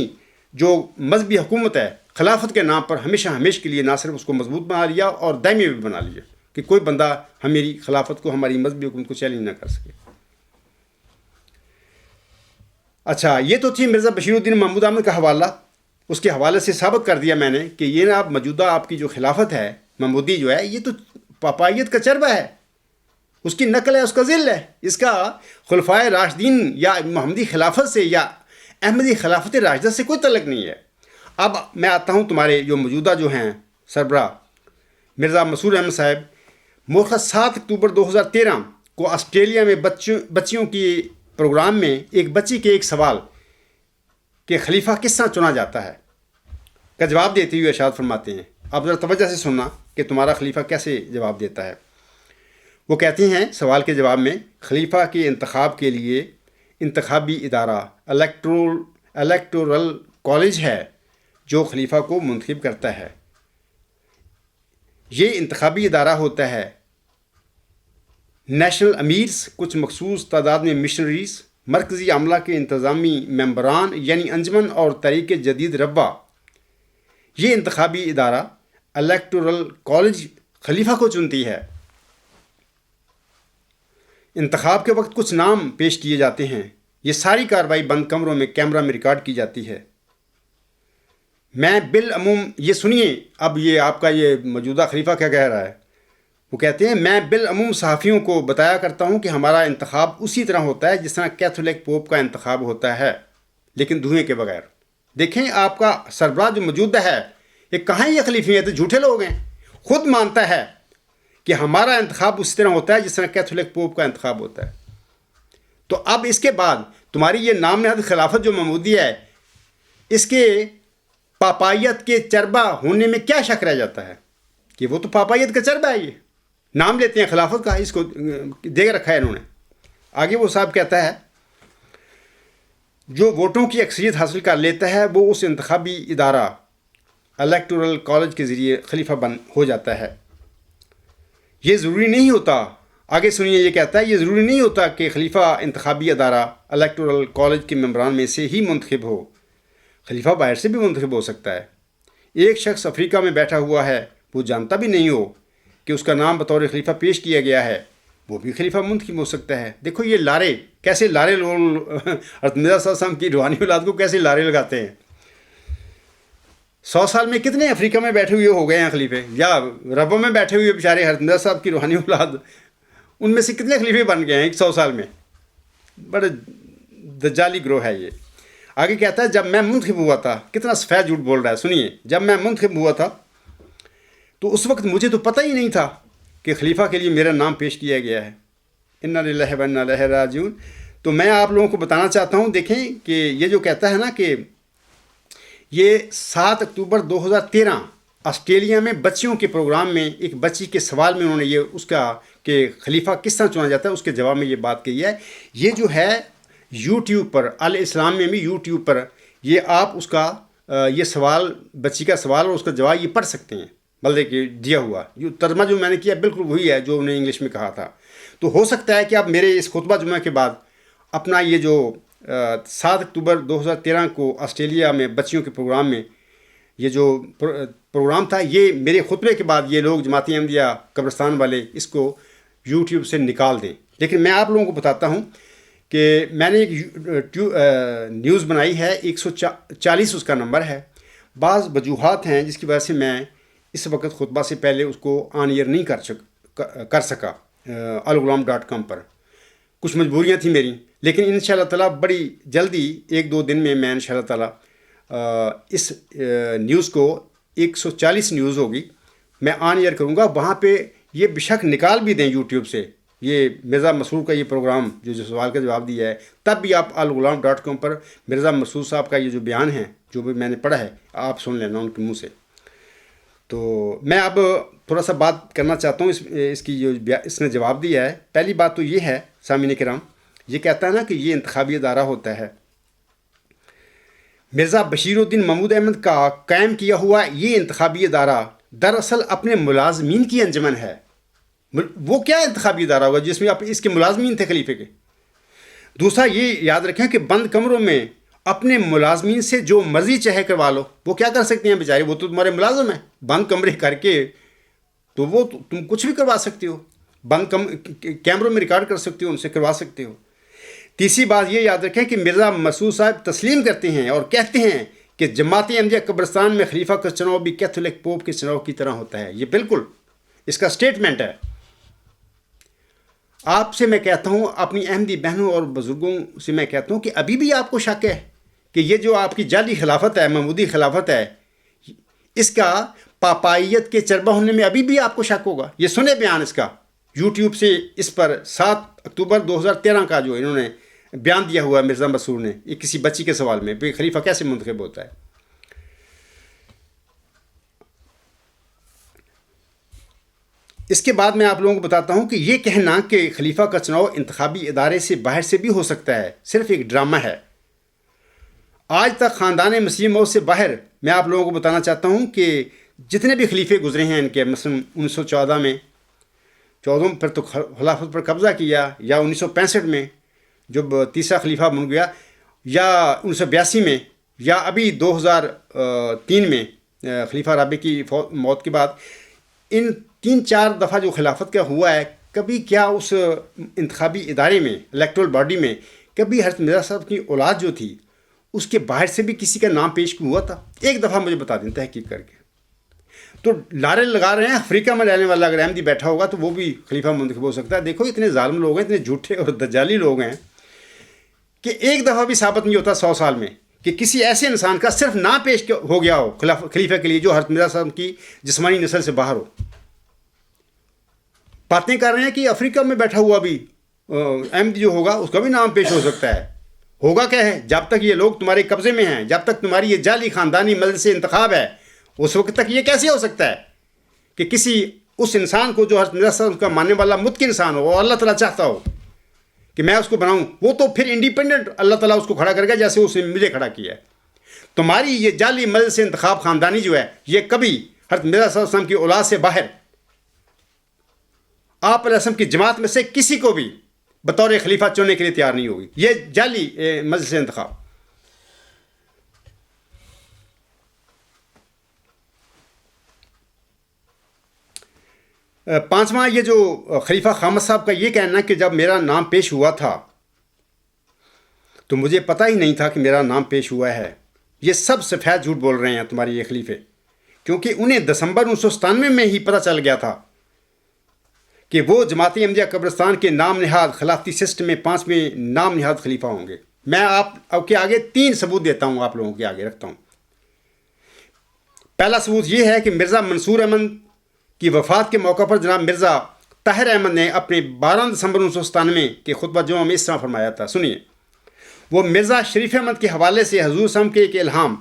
جو مذہبی حکومت ہے خلافت کے نام پر ہمیشہ ہمیشہ کے لیے نہ صرف اس کو مضبوط بنا لیا اور دائمی بھی بنا لیا کہ کوئی بندہ ہماری خلافت کو، ہماری مذہبی حکومت کو چیلنج نہ کر سکے۔ اچھا، یہ تو تھی مرزا بشیر الدین محمود احمد کا حوالہ۔ اس کے حوالے سے ثابت کر دیا میں نے کہ یہ نا موجودہ آپ کی جو خلافت ہے محمودی جو ہے، یہ تو پاپائیت کا چربہ ہے، اس کی نقل ہے، اس کا ذل ہے۔ اس کا خلفائے راشدین یا محمدی خلافت سے یا احمدی خلافت راشدہ سے کوئی تعلق نہیں ہے۔ اب میں آتا ہوں تمہارے جو موجودہ جو ہیں سربراہ مرزا مسرور احمد صاحب۔ مورخہ 7 اکتوبر 2013 کو آسٹریلیا میں بچیوں کی پروگرام میں ایک بچی کے ایک سوال کہ خلیفہ کس طرح چنا جاتا ہے کا جواب دیتے ہوئے ارشاد فرماتے ہیں، آپ ذرا توجہ سے سننا کہ تمہارا خلیفہ کیسے جواب دیتا ہے۔ وہ کہتے ہیں سوال کے جواب میں، خلیفہ کے انتخاب کے لیے انتخابی ادارہ الیکٹورل کالج ہے جو خلیفہ کو منتخب کرتا ہے۔ یہ انتخابی ادارہ ہوتا ہے نیشنل امیرز، کچھ مخصوص تعداد میں مشنریز، مرکزی عملہ کے انتظامی ممبران یعنی انجمن اور تحریک جدید ربا۔ یہ انتخابی ادارہ الیکٹورل کالج خلیفہ کو چنتی ہے۔ انتخاب کے وقت کچھ نام پیش کیے جاتے ہیں، یہ ساری کارروائی بند کمروں میں کیمرہ میں ریکارڈ کی جاتی ہے۔ میں بالعموم، یہ سنیے اب یہ آپ کا یہ موجودہ خلیفہ کیا کہہ رہا ہے۔ وہ کہتے ہیں، میں بالعموم صحافیوں کو بتایا کرتا ہوں کہ ہمارا انتخاب اسی طرح ہوتا ہے جس طرح کیتھولک پوپ کا انتخاب ہوتا ہے، لیکن دھوئیں کے بغیر۔ دیکھیں آپ کا سربراہ جو موجودہ ہے، یہ کہاں یہ خلیفے ہیں؟ تو جھوٹے لوگ ہیں۔ خود مانتا ہے کہ ہمارا انتخاب اسی طرح ہوتا ہے جس طرح کیتھولک پوپ کا انتخاب ہوتا ہے۔ تو اب اس کے بعد تمہاری یہ نام نہاد خلافت جو محمودی ہے، اس کے پاپائیت کے چربہ ہونے میں کیا شک رہ جاتا ہے کہ وہ تو پاپائیت کا چربہ ہے۔ یہ نام لیتے ہیں خلافت کا، اس کو دے رکھا ہے انہوں نے۔ آگے وہ صاحب کہتا ہے، جو ووٹوں کی اکثریت حاصل کر لیتا ہے وہ اس انتخابی ادارہ الیکٹورل کالج کے ذریعے خلیفہ ہو جاتا ہے۔ یہ ضروری نہیں ہوتا، آگے سنیے یہ کہتا ہے، یہ ضروری نہیں ہوتا کہ خلیفہ انتخابی ادارہ الیکٹورل کالج کے ممبران میں سے ہی منتخب ہو، خلیفہ باہر سے بھی منتخب ہو سکتا ہے۔ ایک شخص افریقہ میں بیٹھا ہوا ہے، وہ جانتا بھی نہیں ہو کہ اس کا نام بطور خلیفہ پیش کیا گیا ہے، وہ بھی خلیفہ منتخب ہو سکتا ہے۔ دیکھو یہ لارے کیسے لارے لوگ حضرت مرزا صلی اللہ علیہ وسلم کی روحانی اولاد کو کیسے لارے لگاتے ہیں۔ 100 سال میں کتنے افریقہ میں بیٹھے ہوئے ہو گئے ہیں خلیفے، یا ربوں میں بیٹھے ہوئے بیچارے حضرت مرزا صاحب کی روحانی اولاد، ان میں سے کتنے خلیفے بن گئے ہیں 100 سال میں۔ بڑے دجالی گروہ ہے یہ۔ آگے کہتا ہے، جب میں منتخب ہوا تھا، کتنا سفید جھوٹ بول رہا ہے، سنیے، جب میں منتخب ہوا تھا تو اس وقت مجھے تو پتہ ہی نہیں تھا کہ خلیفہ کے لیے میرا نام پیش کیا گیا ہے۔ انا للہ و انا الیہ راجعون۔ تو میں آپ لوگوں کو بتانا چاہتا ہوں، دیکھیں کہ یہ جو کہتا ہے نا کہ یہ 7 اکتوبر 2013 آسٹریلیا میں بچیوں کے پروگرام میں ایک بچی کے سوال میں انہوں نے یہ اس کا کہ خلیفہ کس طرح چنا جاتا ہے، اس کے جواب میں یہ بات کہی ہے۔ یہ جو ہے یوٹیوب پر، الاسلام میں بھی یوٹیوب پر، یہ آپ اس کا یہ سوال، بچی کا سوال اور اس کا جواب یہ پڑھ سکتے ہیں، بلکہ کہ دیا ہوا یہ ترجمہ جو میں نے کیا بالکل وہی ہے جو انہوں نے انگلش میں کہا تھا۔ تو ہو سکتا ہے کہ آپ میرے اس خطبہ جمعہ کے بعد اپنا یہ جو 7 اکتوبر 2013 کو آسٹریلیا میں بچیوں کے پروگرام میں یہ جو پروگرام تھا، یہ میرے خطبے کے بعد یہ لوگ جماعت احمدیہ قبرستان والے اس کو یوٹیوب سے نکال دیں۔ لیکن میں آپ لوگوں کو بتاتا ہوں کہ میں نے ایک نیوز بنائی ہے، 140 اس کا نمبر ہے۔ بعض وجوہات ہیں جس کی وجہ سے میں اس وقت خطبہ سے پہلے اس کو آن ایئر نہیں کر سکا الغلام.com پر، کچھ مجبوریاں تھیں میری، لیکن انشاءاللہ تعالیٰ بڑی جلدی 1-2 دن میں انشاءاللہ تعالیٰ اس نیوز کو 140 نیوز ہوگی، میں آن ایئر کروں گا۔ وہاں پہ یہ بشک نکال بھی دیں یوٹیوب سے، یہ مرزا مسرور کا یہ پروگرام جو سوال کا جواب دیا ہے، تب بھی آپ الغلام.com پر مرزا مسرور صاحب کا یہ جو بیان ہے جو بھی میں نے پڑھا ہے آپ سن لینا ان کے منہ سے۔ تو میں اب تھوڑا سا بات کرنا چاہتا ہوں اس کی جو اس نے جواب دیا ہے۔ پہلی بات تو یہ ہے سامعین کرام، یہ کہتا ہے نا کہ یہ انتخابی ادارہ ہوتا ہے۔ مرزا بشیر الدین محمود احمد کا قائم کیا ہوا یہ انتخابی ادارہ دراصل اپنے ملازمین کی انجمن ہے۔ وہ کیا انتخابی ادارہ ہوگا جس میں اس کے ملازمین تھے خلیفے کے؟ دوسرا یہ یاد رکھیں کہ بند کمروں میں اپنے ملازمین سے جو مرضی چاہے کروا لو، وہ کیا کر سکتے ہیں بیچارے، وہ تو تمہارے ملازم ہیں، بند کمرے کر کے تو وہ تم کچھ بھی کروا سکتے ہو، بند کیمروں میں ریکارڈ کر سکتے ہو، ان سے کروا سکتے ہو۔ تیسری بات یہ یاد رکھیں کہ مرزا مسعود صاحب تسلیم کرتے ہیں اور کہتے ہیں کہ جماعت احمدیہ قبرستان میں خلیفہ کا چناؤ بھی کیتھولک پوپ کے چناؤ کی طرح ہوتا ہے۔ یہ بالکل اس کا سٹیٹمنٹ ہے۔ آپ سے میں کہتا ہوں، اپنی احمدی بہنوں اور بزرگوں سے میں کہتا ہوں کہ ابھی بھی آپ کو شک ہے کہ یہ جو آپ کی جعلی خلافت ہے، محمودی خلافت ہے، اس کا پاپائیت کے چربہ ہونے میں ابھی بھی آپ کو شک ہوگا۔ یہ سنے بیان اس کا یوٹیوب سے، اس پر 7 اکتوبر 2013 کا جو انہوں نے بیان دیا ہوا ہے مرزا مسرور نے، یہ کسی بچی کے سوال میں کہ خلیفہ کیسے منتخب ہوتا ہے۔ اس کے بعد میں آپ لوگوں کو بتاتا ہوں کہ یہ کہنا کہ خلیفہ کا چناؤ انتخابی ادارے سے باہر سے بھی ہو سکتا ہے صرف ایک ڈرامہ ہے۔ آج تک خاندان مسیح موعود سے باہر میں آپ لوگوں کو بتانا چاہتا ہوں کہ جتنے بھی خلیفے گزرے ہیں ان کے، مثلا 1914 میں 14 پھر تو خلافت پر قبضہ کیا، یا 1965 میں جب تیسرا خلیفہ بن گیا، یا 1982 میں، یا ابھی 2003 میں خلیفہ رابع کی موت کے بعد، ان 3-4 دفعہ جو خلافت کا ہوا ہے، کبھی کیا اس انتخابی ادارے میں، الیکٹورل باڈی میں، کبھی حضرت مرزا صاحب کی اولاد جو تھی اس کے باہر سے بھی کسی کا نام پیش ہوا تھا؟ ایک دفعہ مجھے بتا دیں تحقیق کر کے۔ تو لارے لگا رہے ہیں افریقہ میں رہنے والا اگر احمدی بیٹھا ہوگا تو وہ بھی خلیفہ منتخب ہو سکتا ہے۔ دیکھو اتنے ظالم لوگ ہیں، اتنے جھوٹے اور دجالی لوگ ہیں کہ ایک دفعہ بھی ثابت نہیں ہوتا 100 سال میں کہ کسی ایسے انسان کا صرف نام پیش ہو گیا ہو خلیفہ کے لیے جو حضرت مرزا صاحب کی جسمانی نسل سے باہر ہو۔ باتیں کر رہے ہیں کہ افریقہ میں بیٹھا ہوا بھی احمدی جو ہوگا اس کا بھی نام پیش ہو سکتا ہے۔ ہوگا کیا ہے، جب تک یہ لوگ تمہارے قبضے میں ہیں، جب تک تمہاری یہ جعلی خاندانی مجلس انتخاب ہے، اس وقت تک یہ کیسے ہو سکتا ہے کہ کسی اس انسان کو جو حضرت مرزا صاحب کا ماننے والا متقی انسان ہو اور اللہ تعالیٰ چاہتا ہو کہ میں اس کو بناؤں، وہ تو پھر انڈیپینڈنٹ اللہ تعالیٰ اس کو کھڑا کرے گا جیسے اس نے مجھے کھڑا کیا ہے۔ تمہاری یہ جعلی مجلس انتخاب خاندانی جو ہے، یہ کبھی حضرت مرزا صلی اللہ علیہ وسلم کی اولاد سے باہر آپ علیہ السلام کی جماعت میں سے کسی کو بھی بطور خلیفہ چننے کے لیے تیار نہیں ہوگی۔ یہ جعلی مجلس انتخاب۔ پانچواں، یہ جو خلیفہ خامس صاحب کا یہ کہنا کہ جب میرا نام پیش ہوا تھا تو مجھے پتہ ہی نہیں تھا کہ میرا نام پیش ہوا ہے، یہ سب سفید جھوٹ بول رہے ہیں تمہارے یہ خلیفے، کیونکہ انہیں دسمبر 1997 میں ہی پتہ چل گیا تھا کہ وہ جماعت احمدیہ قبرستان کے نام نہاد خلافتی سسٹم میں 5ویں نام نہاد خلیفہ ہوں گے۔ میں آپ کے آگے 3 ثبوت دیتا ہوں، آپ لوگوں کے آگے رکھتا ہوں۔ پہلا ثبوت یہ ہے کہ مرزا منصور احمد کی وفات کے موقع پر جناب مرزا طاہر احمد نے اپنے 12 دسمبر 1997 کے خطبہ جمعہ میں اس طرح فرمایا تھا، سنیے۔ وہ مرزا شریف احمد کے حوالے سے حضور صلی اللہ علیہ وسلم کے ایک الہام،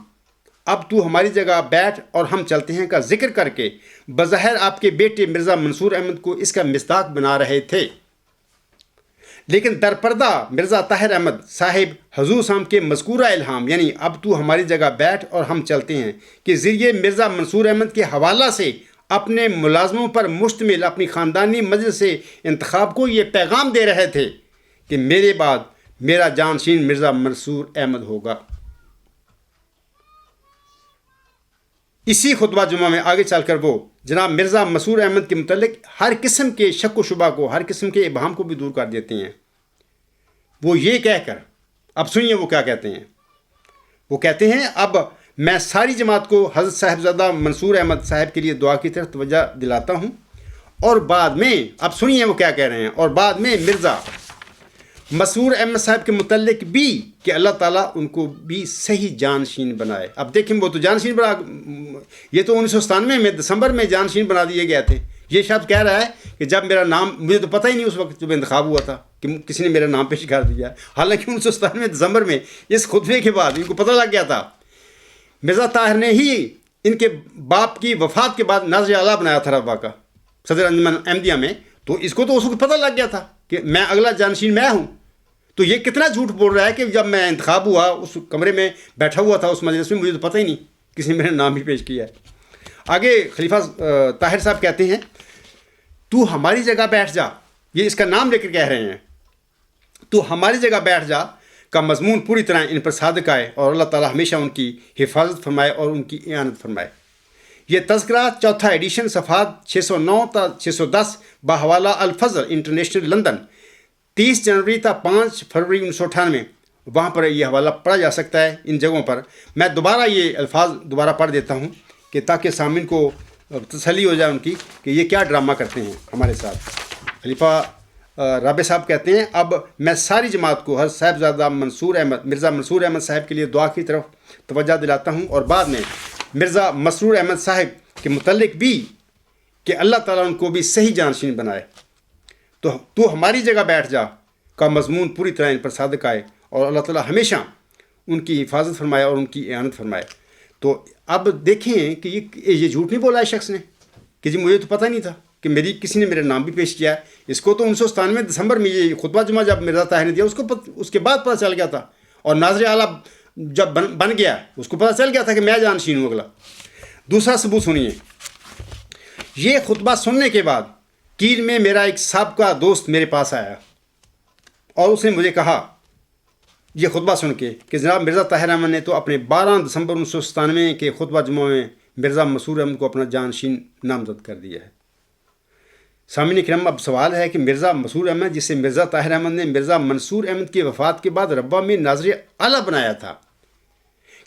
اب تو ہماری جگہ بیٹھ اور ہم چلتے ہیں کا ذکر کر کے بظاہر آپ کے بیٹے مرزا منصور احمد کو اس کا مصداق بنا رہے تھے، لیکن در پردہ مرزا طاہر احمد صاحب حضور صلی اللہ علیہ وسلم کے مذکورہ الہام یعنی اب تو ہماری جگہ بیٹھ اور ہم چلتے ہیں کے ذریعے مرزا منصور احمد کے حوالہ سے اپنے ملازموں پر مشتمل اپنی خاندانی مجلس سے انتخاب کو یہ پیغام دے رہے تھے کہ میرے بعد میرا جانشین مرزا منصور احمد ہوگا۔ اسی خطبہ جمعہ میں آگے چل کر وہ جناب مرزا مسرور احمد کے متعلق ہر قسم کے شک و شبہ کو، ہر قسم کے ابہام کو بھی دور کر دیتے ہیں۔ وہ یہ کہہ کر، اب سنیے وہ کیا کہتے ہیں۔ وہ کہتے ہیں اب میں ساری جماعت کو حضرت صاحبزادہ منصور احمد صاحب کے لیے دعا کی طرف توجہ دلاتا ہوں، اور بعد میں، اب سنیے وہ کیا کہہ رہے ہیں، اور بعد میں مرزا مسرور احمد صاحب کے متعلق بھی کہ اللہ تعالیٰ ان کو بھی صحیح جانشین بنائے۔ اب دیکھیں وہ تو جانشین بنا، یہ تو 1997 میں دسمبر میں جانشین بنا دیے گئے تھے، یہ شخص کہہ رہا ہے کہ جب میرا نام، مجھے تو پتہ ہی نہیں اس وقت جب انتخاب ہوا تھا کہ کسی نے میرا نام پیش کر دیا، حالانکہ 1997 دسمبر میں اس خطبے کے بعد ان کو پتہ لگ گیا تھا، مرزا طاہر نے ہی ان کے باپ کی وفات کے بعد ناظر اعلیٰ بنایا تھا ربا کا صدر انجمن احمدیہ میں، تو اس کو تو اس وقت پتہ لگ گیا تھا کہ میں اگلا جانشین میں ہوں. تو یہ کتنا جھوٹ بول رہا ہے کہ جب میں انتخاب ہوا اس کمرے میں بیٹھا ہوا تھا اس مجلس میں، مجھے تو پتہ ہی نہیں کسی نے میرا نام بھی پیش کیا ہے. آگے خلیفہ طاہر صاحب کہتے ہیں تو ہماری جگہ بیٹھ جا، یہ اس کا نام لے کر کہہ رہے ہیں، تو ہماری جگہ بیٹھ جا کا مضمون پوری طرح ان پر صادق آئے اور اللہ تعالیٰ ہمیشہ ان کی حفاظت فرمائے اور ان کی اعانت فرمائے. یہ تذکرہ چوتھا ایڈیشن صفحات 609 تا 610 بحوالہ الفضل انٹرنیشنل لندن 30 جنوری تا 5 فروری 1998، وہاں پر یہ حوالہ پڑھا جا سکتا ہے. ان جگہوں پر میں دوبارہ یہ الفاظ دوبارہ پڑھ دیتا ہوں کہ تاکہ سامعین کو تسلی ہو جائے ان کی کہ یہ کیا ڈرامہ کرتے ہیں ہمارے ساتھ. خلیفہ رابع صاحب کہتے ہیں اب میں ساری جماعت کو حضرت صاحبزادہ مرزا منصور احمد صاحب کے لیے دعا کی طرف توجہ دلاتا ہوں، اور بعد میں مرزا مسرور احمد صاحب کے متعلق بھی کہ اللہ تعالیٰ ان کو بھی صحیح جانشین بنائے. تو ہماری جگہ بیٹھ جا کا مضمون پوری طرح ان پر صادق آئے اور اللہ تعالیٰ ہمیشہ ان کی حفاظت فرمائے اور ان کی اعانت فرمائے. تو اب دیکھیں کہ یہ جھوٹ نہیں بولا ہے شخص نے کہ جی مجھے تو پتہ نہیں تھا کہ کسی نے میرا نام بھی پیش کیا ہے. اس کو تو 1997 دسمبر میں یہ خطبہ جمعہ جب مرزا طاہر نے دیا اس کے بعد پتہ چل گیا تھا، اور ناظر اعلیٰ جب بن گیا اس کو پتہ چل گیا تھا کہ میں جانشین ہوں اگلا. دوسرا ثبوت سنیے. یہ خطبہ سننے کے بعد کیل میں میرا ایک سابقہ دوست میرے پاس آیا اور اس نے مجھے کہا یہ خطبہ سن کے کہ جناب مرزا طاہر احمد نے تو اپنے 12 دسمبر 1997 کے خطبہ جمعہ میں مرزا مسرور احمد کو اپنا جانشین نامزد کر دیا ہے. سامعین کرام، اب سوال ہے کہ مرزا مسرور احمد جسے مرزا طاہر احمد نے مرزا منصور احمد کی وفات کے بعد ربا میں ناظر اعلیٰ بنایا تھا،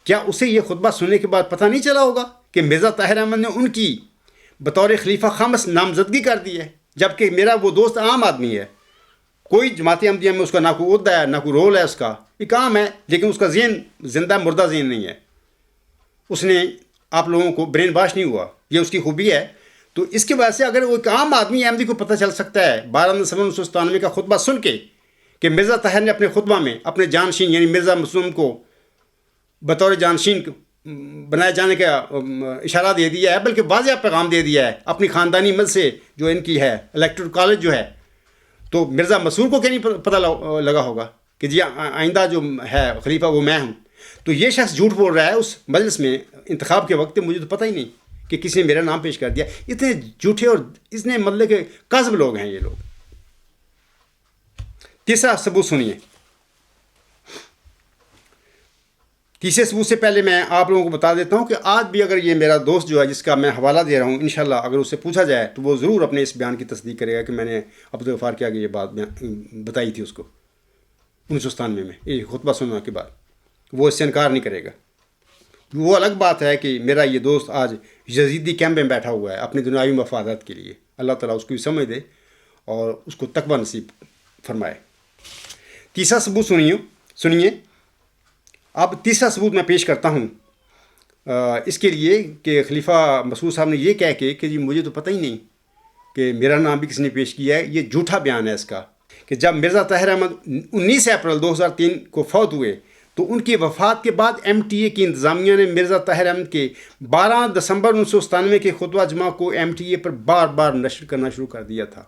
کیا اسے یہ خطبہ سننے کے بعد پتہ نہیں چلا ہوگا کہ مرزا طاہر احمد نے ان کی بطور خلیفہ خامس نامزدگی کر دی ہے، جبکہ میرا وہ دوست عام آدمی ہے، کوئی جماعت احمدیہ میں اس کا نہ کوئی عہدہ ہے نہ کوئی رول ہے، اس کا ایک عام ہے، لیکن اس کا ذہن زندہ مردہ ذہن نہیں ہے. اس نے آپ لوگوں کو برین واش نہیں ہوا، یہ اس کی خوبی ہے. تو اس کی وجہ سے اگر وہ ایک عام آدمی احمدی کو پتہ چل سکتا ہے 12 دسمبر 1997 کا خطبہ سن کے کہ مرزا طاہر نے اپنے خطبہ میں اپنے جانشین یعنی مرزا مسلم کو بطور جانشین بنائے جانے کا اشارہ دے دیا ہے، بلکہ واضح پیغام دے دیا ہے اپنی خاندانی مل سے جو ان کی ہے الیکٹرل کالج جو ہے، تو مرزا مسرور کو کیا نہیں پتہ لگا ہوگا کہ جی آئندہ جو ہے خلیفہ وہ میں ہوں. تو یہ شخص جھوٹ بول رہا ہے اس مجلس میں انتخاب کے وقت، مجھے تو پتہ ہی نہیں کہ کسی نے میرا نام پیش کر دیا. اتنے جھوٹے اور اتنے مطلب کہ کاذب لوگ ہیں یہ لوگ. تیسرا ثبوت سنیے. تیسرے ثبوت سے پہلے میں آپ لوگوں کو بتا دیتا ہوں کہ آج بھی اگر یہ میرا دوست جو ہے جس کا میں حوالہ دے رہا ہوں انشاءاللہ اگر اس سے پوچھا جائے تو وہ ضرور اپنے اس بیان کی تصدیق کرے گا کہ میں نے عبدالغفار کے آگے یہ بات بتائی تھی اس کو 1997 میں یہ خطبہ سننے کے بعد، وہ اس سے انکار نہیں کرے گا. وہ الگ بات ہے کہ میرا یہ دوست آج یزیدی کیمپ میں بیٹھا ہوا ہے اپنی دنیاوی مفادات کے لیے. اللہ تعالیٰ اس کو بھی سمجھ دے اور اس کو تقویٰ نصیب فرمائے. تیسرا ثبوت سنیے. اب تیسرا ثبوت میں پیش کرتا ہوں اس کے لیے کہ خلیفہ مسعود صاحب نے یہ کہہ کے کہ جی مجھے تو پتہ ہی نہیں کہ میرا نام بھی کسی نے پیش کیا ہے، یہ جھوٹا بیان ہے اس کا. کہ جب مرزا طاہر احمد 19 اپریل 2003 کو فوت ہوئے تو ان کی وفات کے بعد ایم ٹی اے کی انتظامیہ نے مرزا طاہر احمد کے 12 دسمبر 1997 کے خطبہ جمعہ کو ایم ٹی اے پر بار بار نشر کرنا شروع کر دیا تھا.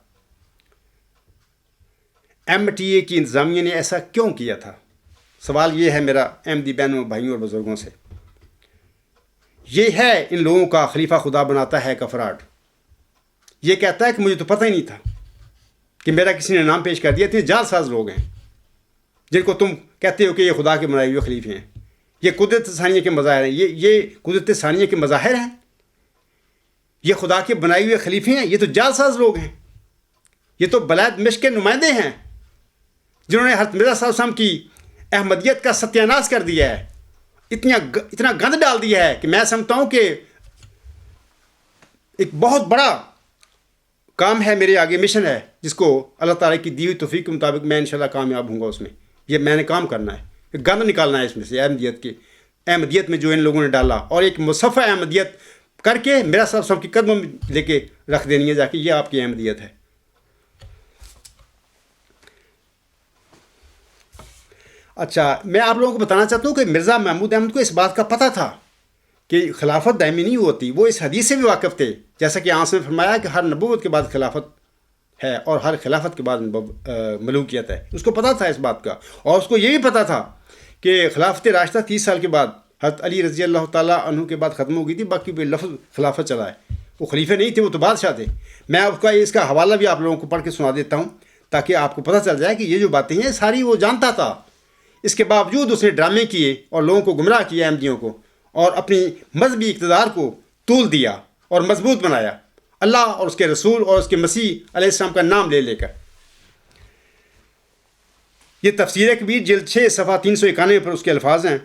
ایم ٹی اے کی انتظامیہ نے ایسا کیوں کیا تھا؟ سوال یہ ہے میرا احمدی بہنوں بھائیوں اور بزرگوں سے. یہ ہے ان لوگوں کا خلیفہ خدا بناتا ہے کا فراڈ. یہ کہتا ہے کہ مجھے تو پتہ ہی نہیں تھا کہ میرا کسی نے نام پیش کر دیا. اتنے جعل ساز لوگ ہیں جن کو تم کہتے ہو کہ یہ خدا کے بنائے ہوئے خلیفے ہیں، یہ قدرت ثانیہ کے مظاہر ہیں، یہ قدرت ثانیہ کے مظاہر ہیں، یہ خدا کے بنائے ہوئے خلیفے ہیں. یہ تو جعل ساز لوگ ہیں، یہ تو بلاد مشق کے نمائندے ہیں جنہوں نے حضرت مرزا صاحب وسلم کی احمدیت کا ستیہ ناش کر دیا ہے، اتنا گند ڈال دیا ہے کہ میں سمجھتا ہوں کہ ایک بہت بڑا کام ہے میرے آگے، مشن ہے جس کو اللہ تعالیٰ کی دی ہوئی توفیق کے مطابق میں انشاءاللہ کامیاب ہوں گا. اس میں یہ میں نے کام کرنا ہے، گند نکالنا ہے اس میں سے احمدیت میں جو ان لوگوں نے ڈالا، اور ایک مصفہ احمدیت کر کے میرا سب کی قدموں میں لے کے رکھ دینی ہے جا کے. یہ آپ کی احمدیت ہے. اچھا، میں آپ لوگوں کو بتانا چاہتا ہوں کہ مرزا محمود احمد کو اس بات کا پتہ تھا کہ خلافت دائمی نہیں ہوتی. وہ اس حدیث سے بھی واقف تھے، جیسا کہ آنس نے فرمایا کہ ہر نبوت کے بعد خلافت ہے اور ہر خلافت کے بعد ملوکیت ہے. اس کو پتہ تھا اس بات کا. اور اس کو یہ بھی پتہ تھا کہ خلافت راشدہ 30 سال کے بعد حضرت علی رضی اللہ تعالیٰ عنہ کے بعد ختم ہو گئی تھی. باقی بے لفظ خلافت چلا ہے. وہ خلیفے نہیں تھے، وہ تو بادشاہ تھے. میں اس کا حوالہ بھی آپ لوگوں کو پڑھ کے سنا دیتا ہوں تاکہ آپ کو پتہ چل جائے کہ یہ جو باتیں ہیں ساری وہ جانتا تھا. اس کے باوجود اس نے ڈرامے کیے اور لوگوں کو گمراہ کیا، احمدیوں کو، اور اپنی مذہبی اقتدار کو طول دیا اور مضبوط بنایا اللہ اور اس کے رسول اور اس کے مسیح علیہ السلام کا نام لے لے کر. یہ تفسیر کبیر جلد 6 صفحہ 391 پر اس کے الفاظ ہیں.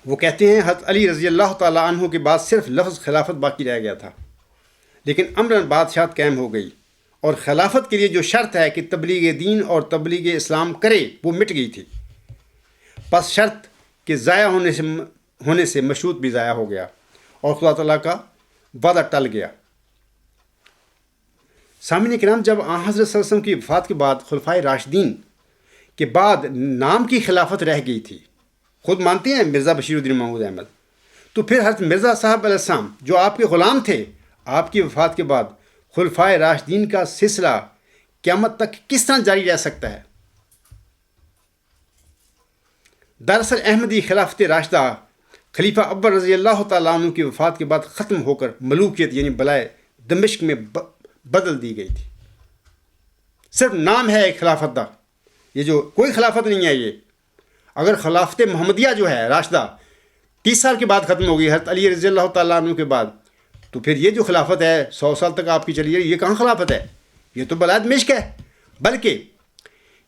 وہ کہتے ہیں حضرت علی رضی اللہ تعالیٰ عنہ کے بعد صرف لفظ خلافت باقی رہ گیا تھا، لیکن امراً بادشاہت قائم ہو گئی اور خلافت کے لیے جو شرط ہے کہ تبلیغ دین اور تبلیغ اسلام کرے وہ مٹ گئی تھی. پس شرط کہ ضائع ہونے سے مشروط بھی ضائع ہو گیا اور خدا تعالیٰ کا وعدہ ٹل گیا. سامعین کرام، جب آن حضرت صلی اللہ علیہ وسلم کی وفات کے بعد خلفائے راشدین کے بعد نام کی خلافت رہ گئی تھی، خود مانتے ہیں مرزا بشیر الدین محمود احمد، تو پھر حضرت مرزا صاحب علیہ السلام جو آپ کے غلام تھے، آپ کی وفات کے بعد خلفائے راشدین کا سلسلہ قیامت تک کس طرح جاری رہ سکتا ہے؟ دراصل احمدی خلافت راشدہ خلیفہ اول رضی اللہ تعالیٰ عنہ کی وفات کے بعد ختم ہو کر ملوکیت یعنی بلائے دمشق میں بدل دی گئی تھی. صرف نام ہے ایک خلافت دا، یہ جو کوئی خلافت نہیں ہے. یہ اگر خلافت محمدیہ جو ہے راشدہ 30 سال کے بعد ختم ہو گئی حضرت علی رضی اللہ تعالیٰ عنہ کے بعد، تو پھر یہ جو خلافت ہے 100 سال تک آپ کی چلی ہے، یہ کہاں خلافت ہے؟ یہ تو بلائے دمشق ہے. بلکہ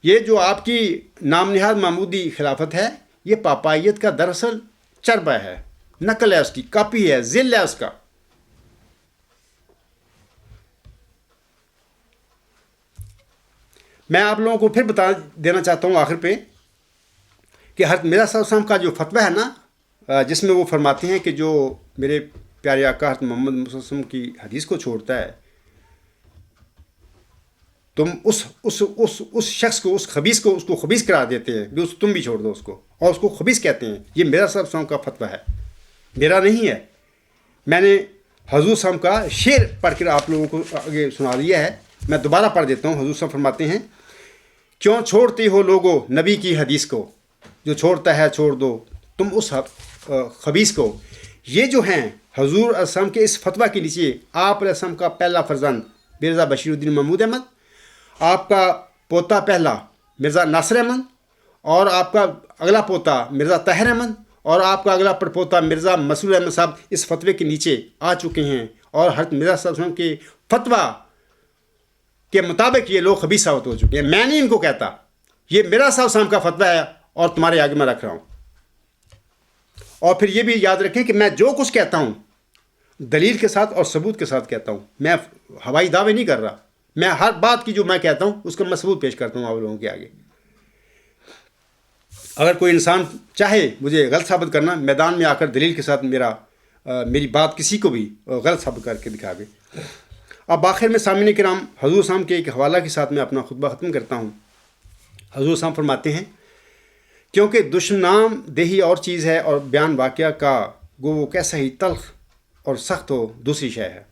یہ جو آپ کی نام نہاد محمودی خلافت ہے، یہ پاپائیت کا دراصل چربہ ہے، نقل ہے، اس کی کاپی ہے، ذل ہے اس کا. میں آپ لوگوں کو پھر بتا دینا چاہتا ہوں آخر پہ کہ حضرت مرزا صاحب السلام کا جو فتویٰ ہے نا، جس میں وہ فرماتے ہیں کہ جو میرے پیارے آقا حضرت محمد صلی اللہ علیہ وسلم کی حدیث کو چھوڑتا ہے، تم اس شخص کو، اس خبیث کو، اس کو خبیث قرار دیتے ہیں، تم بھی چھوڑ دو اس کو، اور اس کو خبیث کہتے ہیں. یہ مرزا صاحب السلام کا فتویٰ ہے، میرا نہیں ہے. میں نے حضور صاحب کا شعر پڑھ کر آپ لوگوں کو آگے سنا دیا ہے. میں دوبارہ پڑھ دیتا ہوں. حضور صاحب فرماتے ہیں، کیوں چھوڑتے ہو لوگو نبی کی حدیث کو، جو چھوڑتا ہے چھوڑ دو تم اس خبیث کو. یہ جو ہیں حضور علیہ السلام کے اس فتویٰ کے نیچے آپ علیہ السلام کا پہلا فرزند مرزا بشیر الدین محمود احمد، آپ کا پوتا پہلا مرزا ناصر احمد، اور آپ کا اگلا پوتا مرزا طاہر احمد، اور آپ کا اگلا پڑپوتا مرزا مسرور احمد صاحب اس فتوے کے نیچے آ چکے ہیں. اور حضرت مرزا صلی اللہ علیہ وسلم کے فتویٰ کے مطابق یہ لوگ خبیث ثابت ہو چکے ہیں. میں نہیں ان کو کہتا، یہ مرزا صاحب السلام کا فتویٰ ہے اور تمہارے آگے میں رکھ رہا ہوں. اور پھر یہ بھی یاد رکھیں کہ میں جو کچھ کہتا ہوں دلیل کے ساتھ اور ثبوت کے ساتھ کہتا ہوں. میں ہوائی دعوے نہیں کر رہا. میں ہر بات کی جو میں کہتا ہوں اس کا میں ثبوت پیش کرتا ہوں آپ لوگوں کے آگے. اگر کوئی انسان چاہے مجھے غلط ثابت کرنا، میدان میں آ کر دلیل کے ساتھ میری بات کسی کو بھی غلط ثابت کر کے دکھا دے. اب آخر میں سامعین کرام، حضور صاحب کے ایک حوالہ کے ساتھ میں اپنا خطبہ ختم کرتا ہوں. حضور صاحب فرماتے ہیں، کیونکہ دشنام دہی اور چیز ہے اور بیان واقعہ کا گو وہ کیسا ہی تلخ اور سخت ہو دوسری شے ہے.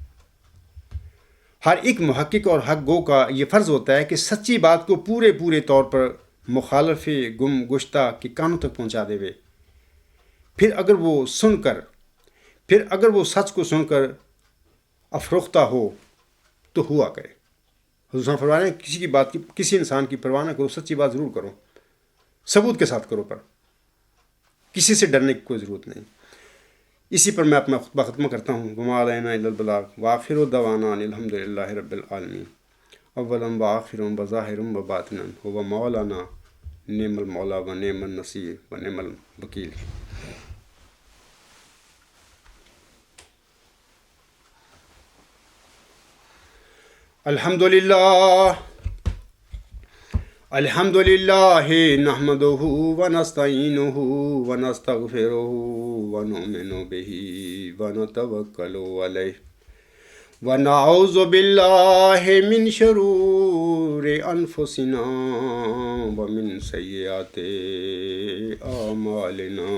ہر ایک محقق اور حق گو کا یہ فرض ہوتا ہے کہ سچی بات کو پورے طور پر مخالف گم گشتہ کے کانوں تک پہنچا دے وے. پھر اگر وہ سچ کو سن کر افروختہ ہو تو ہوا کرے. حضور صاحب فرما رہے ہیں، کسی کی بات کی، کسی انسان کی پرواہ نہ کرو، سچی بات ضرور کرو، ثبوت کے ساتھ کرو، پر کسی سے ڈرنے کی کوئی ضرورت نہیں. اسی پر میں اپنا خطبہ ختم کرتا ہوں. وما علینا الا البلاغ وآخر دعوانا الحمد للہ رب العالمین. اولا وآخر وظاہر وباطنا هو مولانا نعم المولا ونعم النصیر ونعم الوکیل. الحمد للہ الحمد للہ نحمدہ ونستعینہ ونستغفرہ ونؤمن بہ ونتوکل علیہ ونعوذ باللہ من شرور انفسنا ومن سیئات اعمالنا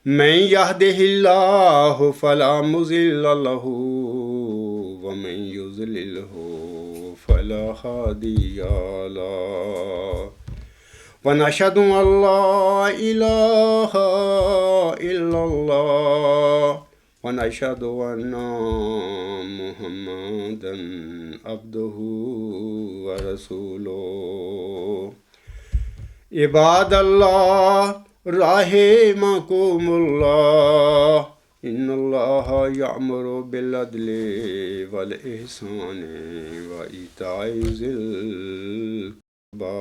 من یہدہ اللہ فلا مضل لہ ومن یضللہ فلا هادي له ونشهد أن لا إله إلا الله ونشهد أن محمدا عبده ورسوله عباد الله رحمكم الله ان اللہ یأمر بالعدل والإحسان وإیتاء ذی القربى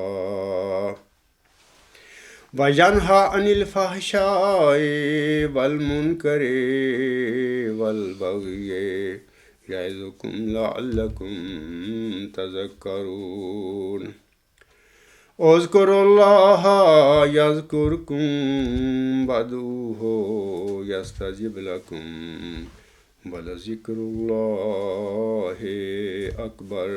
وینہی عن الفحشاء والمنکر والبغی یعظکم لعلکم تذکرون اذکروا اللہ یذکرکم وادعوہ یستجب لکم ولذکر اللہ اکبر.